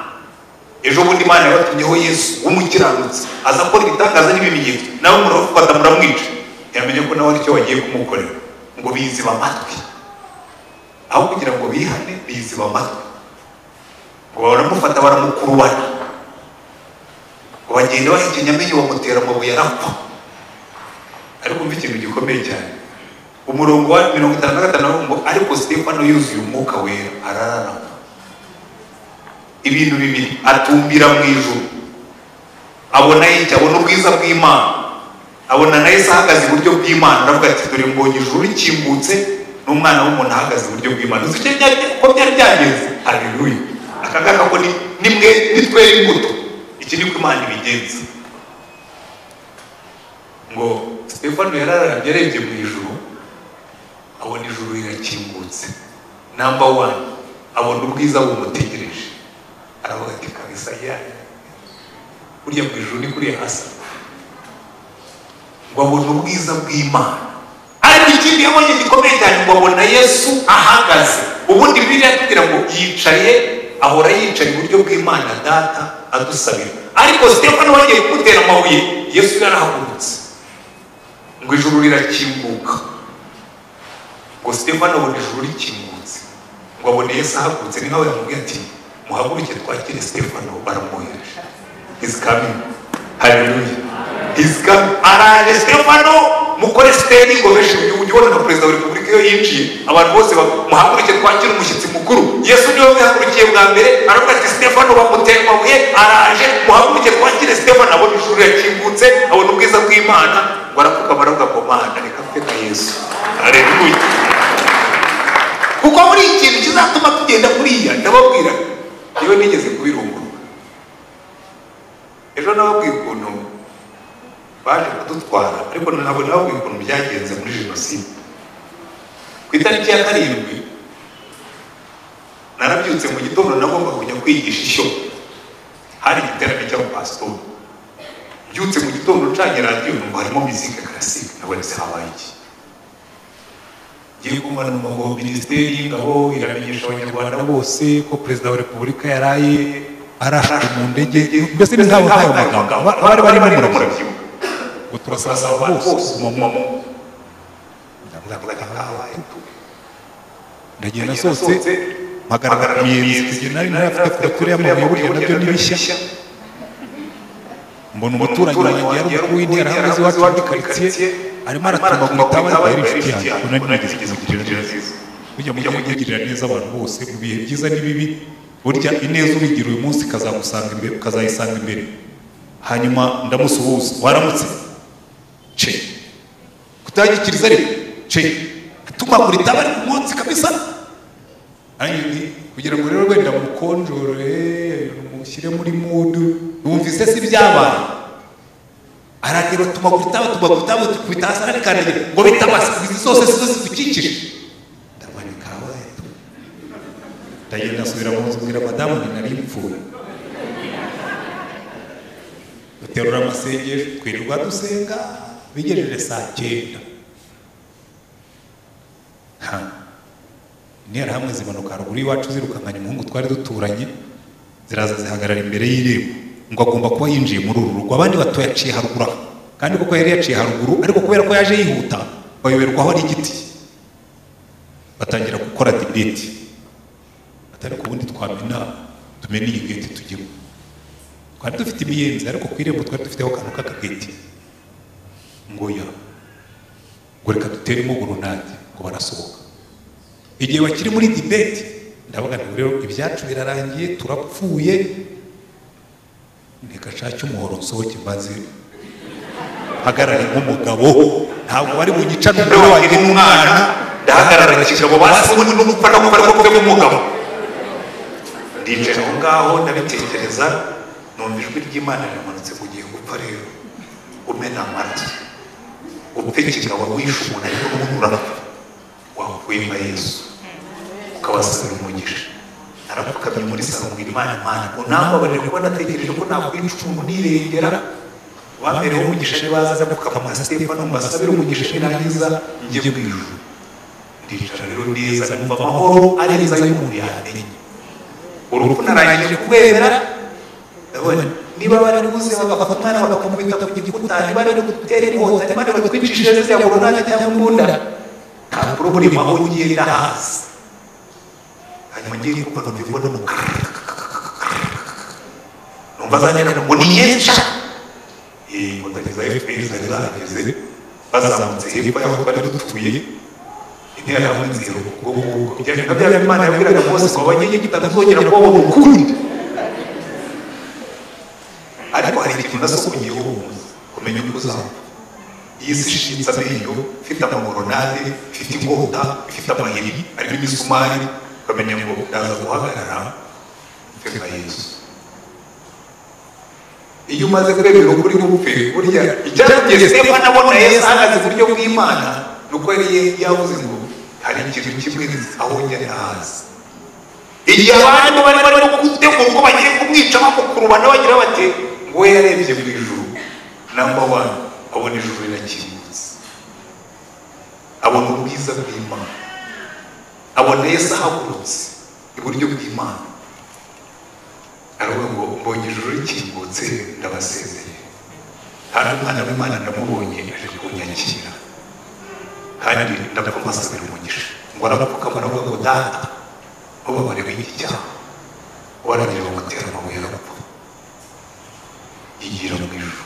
ejo bundi Imana yabatumyeho Yesu w'umukiranutsi, aza akora ibitangaza n'ibimenyetso, nawe muramufata muramwica. yamenye ko nawe aricyo bagiye kumukorera. ngo biziba amatwi, aho kugira ngo bihane biziba amatwi. ngo baramufata baramukurubana, ngo bagenda bahekenya amenyo, bamutera amabuye arapfa. ariko umva ikintu gikomeye cyane, umurongo wa 55 ngo ariko Stefano yuzuye umwuka wera arararama. ibintu bibiri, atumbira mu ijuru, abona y'icyo, abona ubwiza bw'Imana, abona na Yesu ahagaze iburyo bw'Imana. aravuga ati dore mbonye ijuru rikingutse n'umwana w'umuntu ahagaze iburyo bw'Imana. uzi ko byari byagenze? haleluya! aka ngaka ko nimwe nitwere imbuto, iki niko Imana ibigenza. ngo Stefano yararambye arebye mu ijuru, abona ijuru rirakingutse, number 1 abona ubwiza bumutegereje. aravuga ati kabisa burya mu ijuru ni kuri hasi. ngo abona ubwiza bw'Imana. ariko ikindi yabonye gikomeye cyane, ngo abona Yesu ahagaze. ubundi Bibiliya itubwira ngo yicaye, ahora yicaye iburyo bw'Imana Data adusabira. ariko Stefano wagiye kumutera amabuye, Yesu yarahagurutse. ngo ijuru rirakinguka. ngo Stefano abona ijuru rikingutse, ngo abone Yesu ahagurutse. ni nkaho yamubwiye ati muhaguruke twakire Stefano. baramwohereje. He's coming. haleluya! He's coming. araje Stefano, mukore steri ngo beshe ujye na perezida wa repubulika iyo yinjiye, abantu bose muhaguruke twakire umushyitsi mukuru. Yesu niwe yahagurukiye bwa mbere, aravuga ati Stefano bamutera amabuye, araje muhaguruke twakire Stefano. abona ijuru rirakingutse, abona ubwiza bw'Imana. ngo arapfukama aravuga ngo Mana reka mfe na Yesu. haleluya! kuko muri iki kintu kizatuma tugenda kuriya, ndababwira yewe nigeze kubirunguruka. ejo nababwiye ukuntu baje kudutwara ariko ntabwo nawe ukuntu byagenze muri jenoside. Ku itariki ya 7 narabyutse mu gitondo nagomba kujya kwigisha ishyo, hari igiterane cy'abapasitori. Byutse mu gitondo ncanye radiyo numva harimo muzika classique, nabone se habaye iki. Ngiye kumva numva ngo minisiteri y'ingabo iramenyesha abanyarwanda bose ko perezida wa repubulika yaraye arashwe mu ndege, mbese ni nk'aho hayo magambo bari barimo murabyibuka ngo turasaba bose umamo. Ndagenda nasohotse mpagarara ku miyenzi kugenda nari ntafite kubature y'amabuye burya nabyo n'ibishya. Mbona umuturanyi wanjye yari umukuru w'interahamwe z'iwacu muri karitsiye arimo aratuma ku itaba ariko yari inshuti yanjye, ubona nigeze kumugirira neza. Burya mujya mugirira neza abantu bose mu bihe byiza n'ibibi, burya ineza ubigira uyu munsi ukazayisanga imbere. Hanyuma ndamusuhuza, waramutse ce kutagikiriza ariko ce tumagura itaba ari ku munsi kabisa. Kugira ngo rero wenda mukonjore mushyire muri mudu, wumvise si byabaye aragira tumagura itaba tukubita hasi arakandagira ngo bitabasize zose zidukikije. Ndamanika wetu ndagenda asubira mu nzu mbwira madamu nari mpfuye. Duterura amasengesho twirirwa dusenga bigejeje saa 9. Interahamwe zimanuka haruguru iwacu zirukankanya umuhungu twari duturanye, ziraza zihagarara imbere y'irembo ngo agomba kuba yinjiye muri uru rugo. Abandi bato yaciye haruguru, kandi koko yari yaciye haruguru, ariko kubera ko yaje yihuta bayoberwaho ari igiti, batangira gukora debate. Atari ku bundi twamena tumena iyi gate tujyemo. Twari dufite imiyenzi ariko ku irembo twari dufiteho akantu k'akagate ngo ya ngo reka duteremo gurunade ngo barasohoka. Igihe bakiri muri debate ndavuga ngo rero ibyacu birarangiye turapfuye, ntigashake umuhoro nsohoke mbaze hagarare nk'umugabo, ntabwo bari bunyica n'umugore wanjye n'umwana, ndahagarara kigabo basabone n'umufana ko bari kuvuga umugabo. Ndicara aho ngaho ndabitekereza, numva ijwi ry'Imana rimanutse kugiye gupfa rero umena amata upfekera wishe umuntu ariko n'umuntu urapfa wakwima Yesu ukabasabira umugisha. Arapfukamye muri salo mbwira Imana ngo nababarire kuba nategereje ko nakwica umuntu nirengera, wambereye umugisha nibaza gukama Stefano mbasabira umugisha nirangiza njye mu ijuru. Ndicara rero neza numva amahoro arenza y'umuntu yamenye. Urupfu narangije kubemera, niba bari buze bagafata umwana bakamubita ku gikuta, niba bari gutera inkota, niba bari gutwicishije ziriya gurunade cyangwa imbunda, nta problema aho ngiye ndahazi. Hanyuma ngiye kubona mbibona mu numva zanyana ngo ni nyinshi. Ngo ndageza FPR zageze bazamutse hepfo y'aho twari dutuye. Interahamwe nzira ubwo byari Imana yabwiraga Mose ngo abanyegipta bazongera kuba mu kundi. Ariko hari ikintu nasomyeho kumenya uko uzapfa. Iyi si ishitse amenyo, ifite amamoronade, ifite inkota, ifite amahiri, ariko imisumari, ukamenya ngo ndaza guhagarara mfeka Yesu. Iyo umaze kwemera ukuri gupfe, burya icyatumye Stefano abona Yesu ahagaze ku buryo bw'Imana nuko yari yavuze ngo hari ikintu kimwe aho njya ntazi. Igihe abantu bari gutegura uko bagiye kumwica bamukurubana bagira bati ngo yarebye mu ijuru, number 1 abona ijuru rirakingutse, abona ubwiza bw'Imana, abona Yesu ahagurutse iburyo bw'Imana. Aravuga ngo mbonye ijuru rikingutse ndabasezeye, kandi umwana w'Imana ndamubonye aje kunyakira, kandi ndakumusabira umugisha. Ngo arapfukama aravuga ngo data ubabarire iki cyaha, wararira umutera amabuye arapfa, yigira mu ijuru.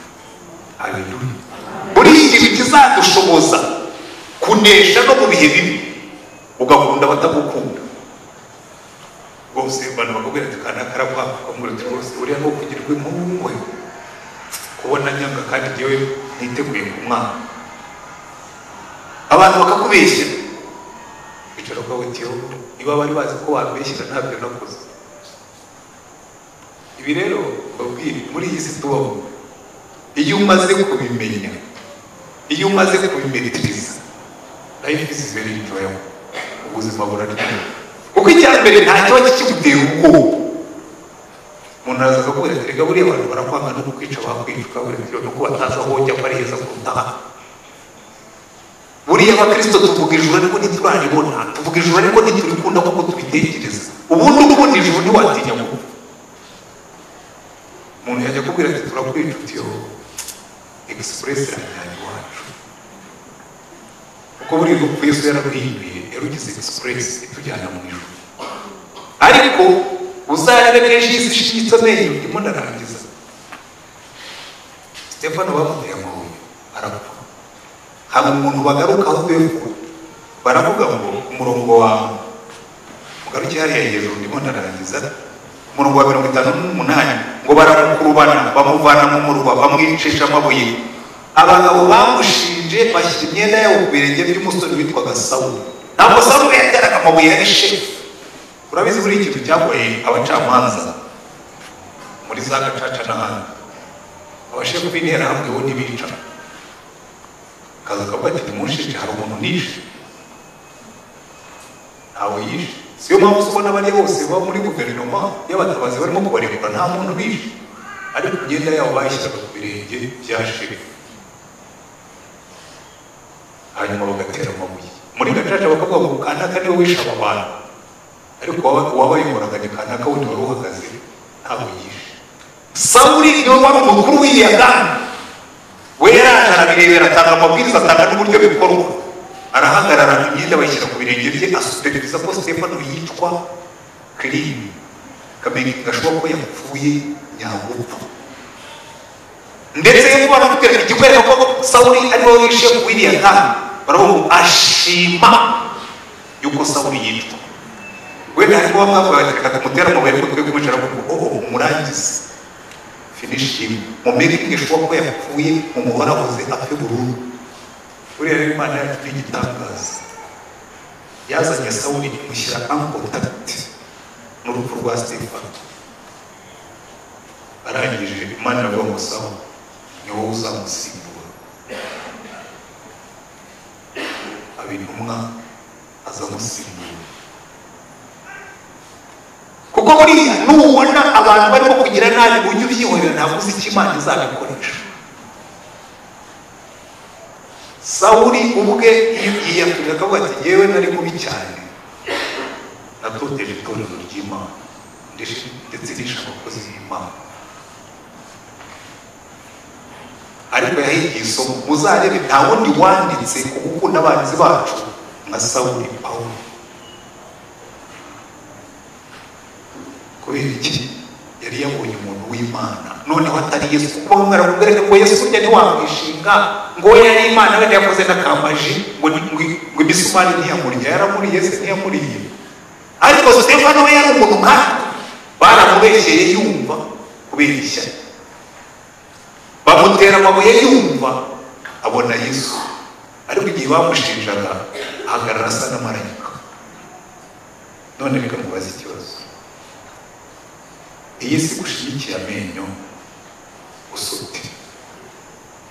Haleluya. Buri ikintu kizadushoboza kunesha no mu bihe bibi, ugakunda batagukunda rwose. Abantu bakubwira ati kana karapfa, bakamubwira ati rwose uriya no kugirwa impumwe kubona nyanga kandi njyewe niteguye kumwana. Abantu bakakubeshya bicara kwa wetiyo, niba bari bazi ko wabeshyira ntabyo nakoze. Ibi rero babwire muri iyi si tubamo, iyo umaze kubimenya, iyo umaze kubimetiriza, life is very enjoyable. Ubuzima buraryoha. Kuko icya mbere nta kiba kikigutera ubwoba. Umuntu araza akakubwira ati reka buriya abantu barakwanga no kukwica bakwica, ukabura bitewe nuko batazi aho ujya pariheza kurutaha. Buriya abakristo tuvuga ijuru ariko ntituraribona, tuvuga ijuru ariko ntiturikunda kuko tubitekereza. Ubundi ukunda ijuru ntiwatinya gupfa. Umuntu yajya akubwira ati turakwica utiyo express yanjye iwacu. Kuko buriya urupfu Yesu yararwihinduye, yarugize express itujyana mu ijuru. Ariko uzarebe kenshi isi ishitse amenyo ndimo ndarangiza. Stefano bamuteye amabuye arapfa. Haba umuntu bagarukaho hepfo baravuga ngo umurongo wa mugaruke hariya hejuru ndimo ndarangiza, umurongo wa 58 ngo baramukurubana bamuvana mu murwa bamwicisha amabuye. Abagabo bamushinje bashyira imyenda yabo ku birenge by'umusore witwaga Sawuli. Ntabwo Sawuli yateraga amabuye, yari shefu. Urabizi buri ikintu cyagoye abacamanza muri za gacaca n'ahandi, abashefu b'interahamwe bo ntibica. Kaza kavuga ati nimunshinje hari umuntu nishe, ntawe yishe. Siyo mpamvu ubona bariya bose baba muri guverinoma y'abatabazi barimo kubarekura, nta muntu bishe, ariko imyenda yabo bayishyiraga ku birenge bya shefu, hanyuma bagatera amabuye. Muri gacaca bakavuga ngo kanaka niwe wishe aba bantu, ariko uwabayoboraga ni kanaka wundi wari uhagaze ntabwo yishe. Sawuli niwe wari umukuru w'iriya gana, we yaraje arabirebera, atanga amabwiriza, atanga n'uburyo bikorwa. Arahagarara imyenda bayishyira ku birenge bye, asuperereza ko Stefano yicwa clean, kamenya gashoboka ko yapfuye nyagupfa. Ndetse iyo baramubwira igikwereka ko Sawuli ariwe wishe w'iriya gana, baravuga ashima yuko Sawuli yicwa. We ntabwo bamwabwira kumutera amabuye ariko twe kumwicara ngo umurangize finish him, mumenye ko ko yapfuye umuhorahoze apfe burundu. Uriya rero Imana yacu n'igitangaza, yazanye Sawuli mushyira en contact n'urupfu rwa Stefano. Arangije Imana iravuga ngo Sawuli ni wowe uzamusimbura, aba intumwa azamusimbura. Kuko buriya nubona abantu barimo kugira nabi ujye ubyihorera, ntabwo uzi icyo Imana izabikoresha. Sawuli ubwe yiyakirira akavuga ati yewe nari mubi cyane, natoteje itorero ry'Imana ndetse nishe abakozi b'Imana. Ariko yahigiye isomo, muzarebe nta wundi wanditse ku gukunda abanzi bacu nka Sawuli Pawulo. Kubera iki? Yari yabonye umuntu w'Imana, noneho atari Yesu. Kuba mwaramubwira ngo Yesu ujya ntiwamwishinga ngo yari Imana, wenda yakoze n'akamaji ngo imisumari ntiyamuriye, yaramuriye se ntiyamuriye. Ariko Stefano we yari umuntu nk'aka, baramubeshyeye yumva kubera ishyari, bamutera amabuye yumva abona Yesu. Ariko igihe bamushinjaga ahagarara asa n'amarayika. None reka mubaze ikibazo, iyi si gushyigikiye amenyo usute,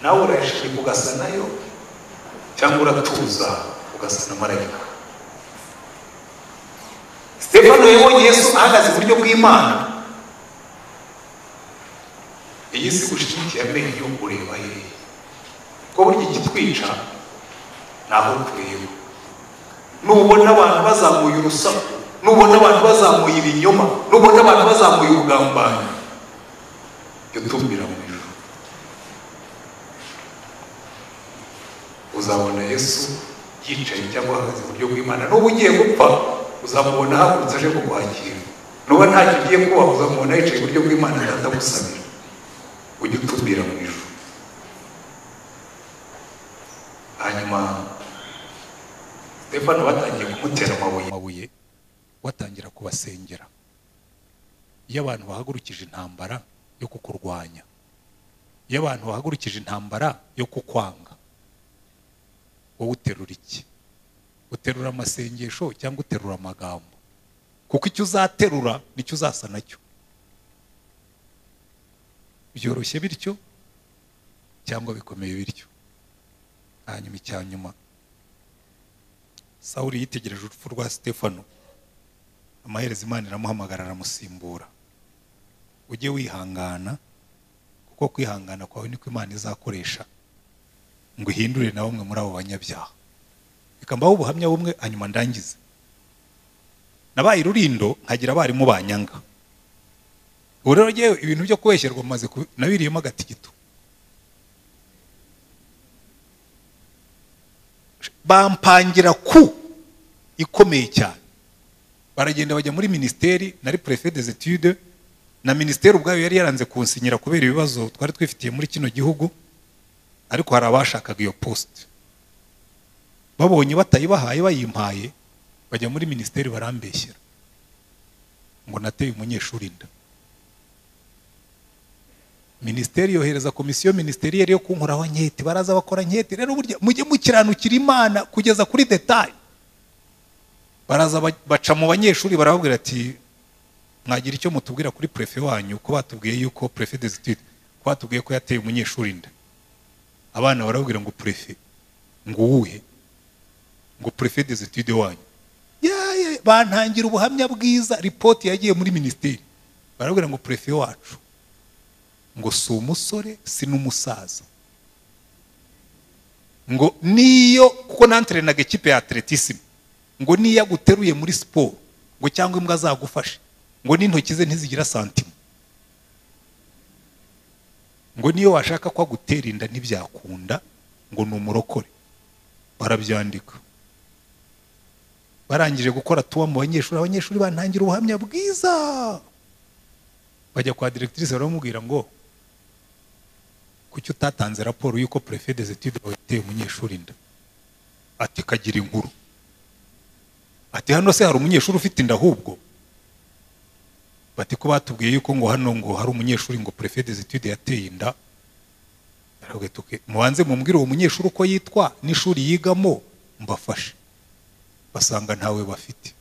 nawe urayashyigikiye ugasa nayo cyangwa uratuza ugasa na marayika? Stefano yabonye Yesu ahagaze iburyo bw'Imana. Iyi si gushyigikiye amenyo ureba hehe? Ko burya ikitwica naho tureba. Nubona abantu bazamuye urusaku, nubona abantu bazamuye ibinyoma, nubona abantu bazamuye ubugambanyi, yutumbira mu ijuru. Uzabona Yesu yicaye cyangwa ahagaze iburyo bw'Imana. N'ubu ugiye gupfa uzamubona ahagurutse aje kukwakira. Nuba ntacyo ugiye kuba uzamubona yicaye iburyo bw'Imana atagusabira. Ujye utumbira mu ijuru. Hanyuma Stefano batangiye kumutera amabuye, watangira kubasengera. Iyo abantu bahagurukije intambara yo kukurwanya, iyo abantu bahagurukije intambara yo kukwanga, wowe uterura iki? Uterura amasengesho cyangwa uterura amagambo? Kuko icyo uzaterura nicyo uzasa nacyo. Byoroshye bityo. cyangwa bikomeye bityo. Hanyuma icyanyuma, Sawuli yitegereje urupfu rwa Stefano, amaherezo Imana iramuhamagara aramusimbura. Ujye wihangana, kuko kwihangana kwawe niko Imana izakoresha ngo ihindure na bamwe muri abo banyabyaha. Bikambaho ubuhamya bumwe hanyuma ndangize. Nabaye Rurindo nkagira abarimu banyanga. Ubu rero ngewe ibintu byo kubeshyerwa maze nabiriyemo agatigito. Bampangira ku ikomeye cyane. Baragenda bajya muri ministeri, nari préfet des études, na ministeri ubwayo yari yaranze kunsinyira kubera ibibazo twari twifitiye muri kino gihugu, ariko hari abashakaga iyo poste. Babonye batayibahaye bayimpaye, bajya muri ministeri barambeshyera ngo nateye umunyeshuri inda. Ministeri yohereza komisiyo ministeriyeri yo kunkoraho nketi, baraza bakora nketi. Rero burya mujye mukiranukira Imana kugeza kuri detail. Baraza baca mu banyeshuri barababwira ati mwagira icyo mutubwira kuri prefet wanyu, ko batubwiye yuko prefet des études ko batubwiye ko yateye umunyeshuri inda. Abana barabwira ngo prefet ngo uwuhe, ngo prefet des études wanyu. Bantangira ubuhamya bwiza, report yagiye muri ministeri. Barabwira ngo prefet wacu ngo si umusore si n'umusaza, ngo niyo kuko nantrenaga equipe ya atletisme, ngo niyo aguteruye muri sport ngo cyangwa imbwa zagufashe ngo n'intoki ze ntizigira santima, ngo niyo washaka ko agutera inda ntibyakunda, ngo ni umurokore. Barabyandika. Barangije gukora tuwa mu banyeshuri, abanyeshuri bantangira ubuhamya bwiza. Bajya kwa directrice baramubwira ngo kuki utatanze raporo yuko préfet des études yateye umunyeshuri inda. Ati kagira inkuru. Ati hano se hari umunyeshuri ufite inda ahubwo? Bati ko batubwiye yuko ngo hano ngo hari umunyeshuri ngo préfet des études yateye inda. Aravuga tuke mubanze mumbwire uwo munyeshuri uko yitwa n'ishuri yigamo mbafashe. Basanga ntawe bafite.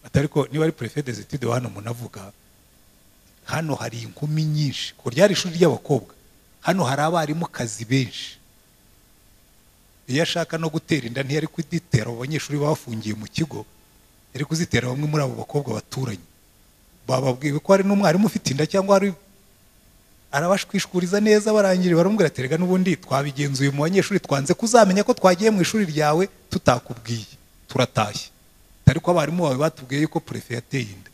Atariko niba ari préfet des études hano munavuga, hano hari inkumi nyinshi, ko ryari ishuri ry'abakobwa. Hano hari abarimu kazi benshi. Iyo ashaka no gutera inda ntiyari kuditera abanyeshuri bafungiye mu kigo, yari kuzitera bamwe muri abo bakobwa baturanye. Bababwiye ko hari n'umwarimu ufite inda cyangwa ari arabashwishkuriza neza. Barangire baramubwira ati rega n'ubundi twabigenzuye mu banyeshuri, twanze kuzamenya ko twagiye mu ishuri ryawe tutakubwiye, turatashye. Ariko abarimu bawe batubwiye yuko prefet yateye inda.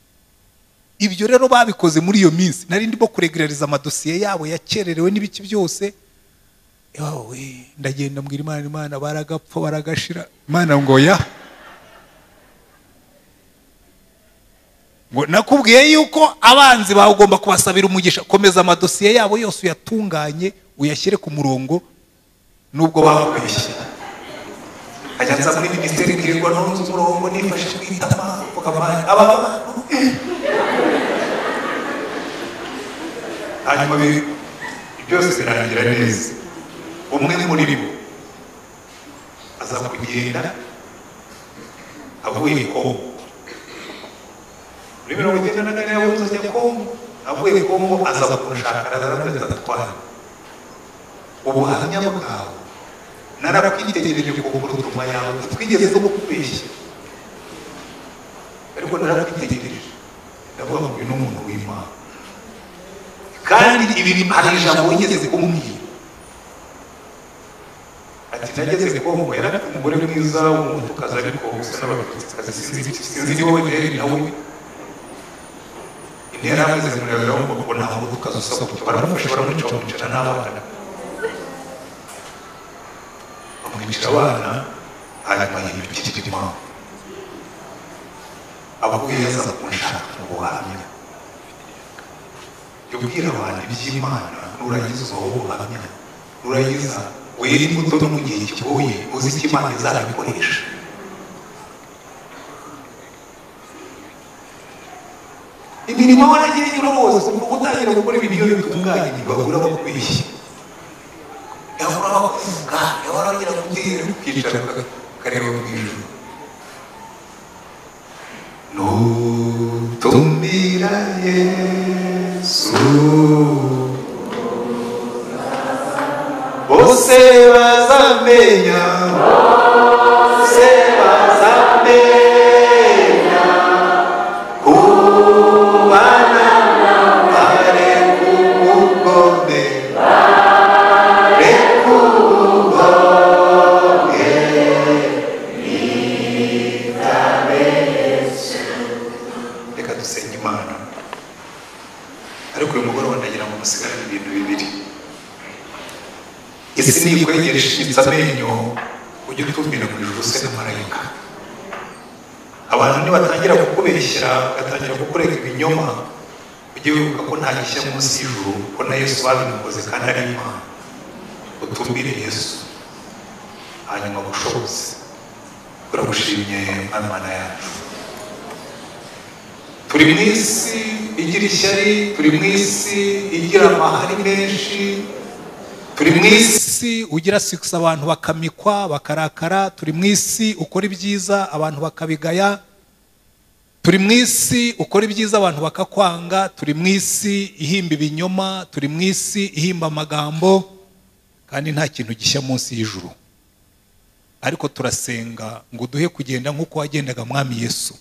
Ibyo rero babikoze muri iyo minsi. Nari ndimo kuregulariza amadosiye yabo yakererewe n'ibiki byose. Yawe ndagenda mbwira Imana baragapfa baragashira. Imana ngo ya ngo nakubwiye yuko abanzi bawe ugomba kubasabira umugisha, komeza amadosiye yabo yose uyatunganye uyashyire ku murongo nubwo bababeshye. Ajyanza muri ministeri ngirwa n'uruzi umurongo nifashe kwitama ukamanya aba hanyuma byose birangira neza. Umwe muri bo aza kugenda avuye Kongo. Muri 1994 yavuze ajya Kongo, avuye Kongo aza kunshaka aratwara. Ubuhamya bwawe narakwitegereje ku kurutuma yawe, twigeze no kubeshya, ariko narakwitegereje ndavuga ngo uyu ni umuntu w'Imana. Kandi ibi hari ijambo yigeze kumubwira ati nageze Kongo, yari afite umugore mwiza w'umutukazi ariko usa n'abatutsi, sinzi wowe rero nawe intera amaze zimurabira ngo nta mutukazi usa gutyo. Baramufasha baramuca n'abana, bamwicara abana, hanyuma yibikira impamvu ababwiye aza kunshaka mu buhamya. Yubwira abantu iby'Imana, nurangiza uwo buhamya, nurangiza wera imbuto mu gihe kigoye, uzi icyo Imana izabikoresha. Imirimo waragiye rwose kuko utangira gukora ibintu bitunganye bagura bakwishyira. Yahora bakuvuga, yahora agira kubwira ukicara ukareba mu ijuru. Nutumira Yesu bazamenya, bose bazamenya, kubana bare kubugome, bare kubugome, nitabe Yesu. Reka dusenge Imana. Ariko uyu mugoroba ndagira ngo musigarane ibintu bibiri. Isi ni ikwegeresha amenyo, ujye utumira mu ijuru se n'amarayika. Abantu nibatangira kukubeshyira, bagatangira kukurega ibinyoma, ujye wibuka ko nta gishya munsi y'ijuru, ko na Yesu babimukoze kandi ari Imana. Utumbire Yesu, hanyuma gushoboze. Turagushimye Mana yacu. Turi mu isi igira ishyari, turi mu isi igira amahari menshi, turi mu isi ugira sikisa abantu bakamikwa bakarakara, turi mu isi ukora ibyiza abantu bakabigaya, turi mu isi ukora ibyiza abantu bakakwanga, turi mu isi ihimba ibinyoma, turi mu isi ihimba amagambo, kandi nta kintu gishya munsi y'ijuru. Ariko turasenga ngo duhe kugenda nk'uko wagendaga Mwami Yesu.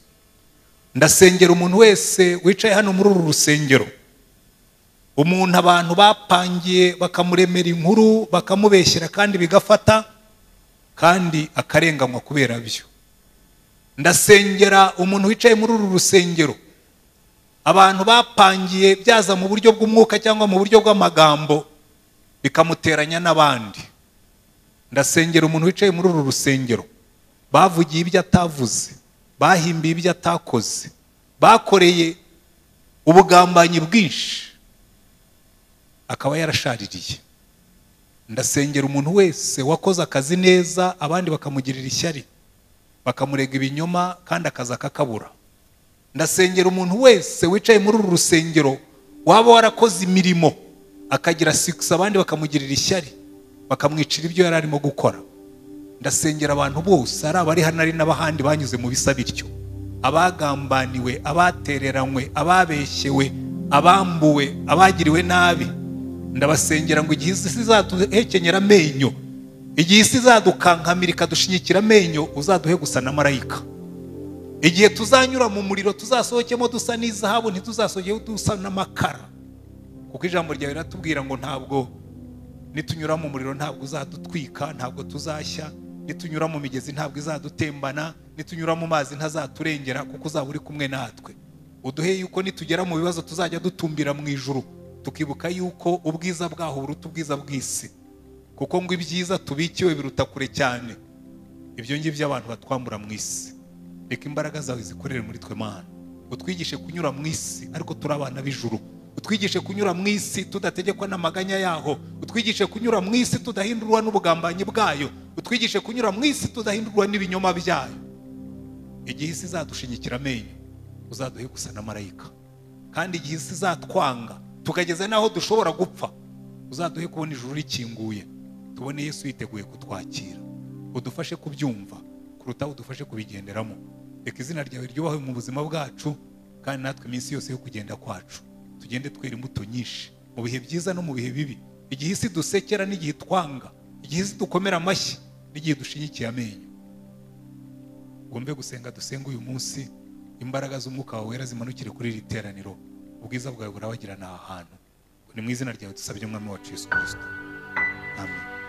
Ndasengera umuntu wese wicaye hano muri uru rusengero, umuntu abantu bapangiye bakamuremera inkuru bakamubeshyera kandi bigafata, kandi akarenganywa kubera byo. Ndasengera umuntu wicaye muri uru rusengero, abantu bapangiye byaza mu buryo bw'umwuka cyangwa mu buryo bw'amagambo bikamuteranya n'abandi. Ndasengera umuntu wicaye muri uru rusengero, bavugiye ibyo atavuze, bahimbiye ibyo atakoze, bakoreye ubugambanyi bwinshi, akaba yarashaririye. Ndasengera umuntu wese wakoze akazi neza abandi bakamugirira ishyari, bakamurega ibinyoma kandi akazi akakabura. Ndasengera umuntu wese wicaye muri uru rusengero, waba warakoze imirimo akagira sikisa abandi bakamugirira ishyari, bakamwicira ibyo yari arimo gukora. Ndasengera abantu bose, ari abari hano ari n'abahandi banyuze mu bisa bityo, abagambaniwe, abatereranywe, ababeshyewe, abambuwe, abagiriwe nabi. Ndabasengera ngo igihe isi izaduhekenyera amenyo, igihe isi izadukankamira ikadushinyikira amenyo, uzaduhe gusa na marayika. Igihe tuzanyura mu muriro tuzasohokemo dusa n'izahabu, ntituzasohoke dusa n'amakara, kuko ijambo ryawe riratubwira ngo ntabwo nitunyura mu muriro ntabwo uzadutwika, ntabwo tuzashya, nitunyura mu migezi ntabwo izadutembana, nitunyura mu mazi ntazaturengera, kuko uzaba uri kumwe natwe. Uduhe yuko nitugera mu bibazo tuzajya dutumbira mu ijuru, tukibuka yuko ubwiza bwaho buruta ubwiza bw'isi, kuko ngo ibyiza tubikiwe biruta kure cyane ibyo ngibyo abantu batwambura mu isi. Reka imbaraga zawe zikorere muri twe Mana, utwigishe kunyura mu isi ariko turi abana b'ijuru, utwigishe kunyura mu isi tudategekwa n'amaganya yaho, utwigishe kunyura mu isi tudahindurwa n'ubugambanyi bwayo, utwigishe kunyura mu isi tudahindurwa n'ibinyoma byayo. Igihe isi izadushinyikira amenyo, uzaduhe gusa na marayika, kandi igihe isi izatwanga tukageza naho dushobora gupfa, uzaduhe kubona ijuru rikinguye, tubone Yesu yiteguye kutwakira. Udufashe kubyumva kuruta udufashe kubigenderamo. Reka izina ryawe ryubahwe mu buzima bwacu, kandi natwe iminsi yose yo kugenda kwacu tugende twera imbuto nyinshi mu bihe byiza no mu bihe bibi, igihe isi dusekera n'igihe twanga, igihe isi dukomera amashyi n'igihe dushinyikiye amenyo. Gombe gusenga dusenga uyu munsi, imbaraga z'umwuka wawe wera zimanukire kuri iri teraniro, ubwiza bwawe burabagirana aha hantu. Ni mu izina ryawe dusabye Umwami wacu Yesu Kristo, amen.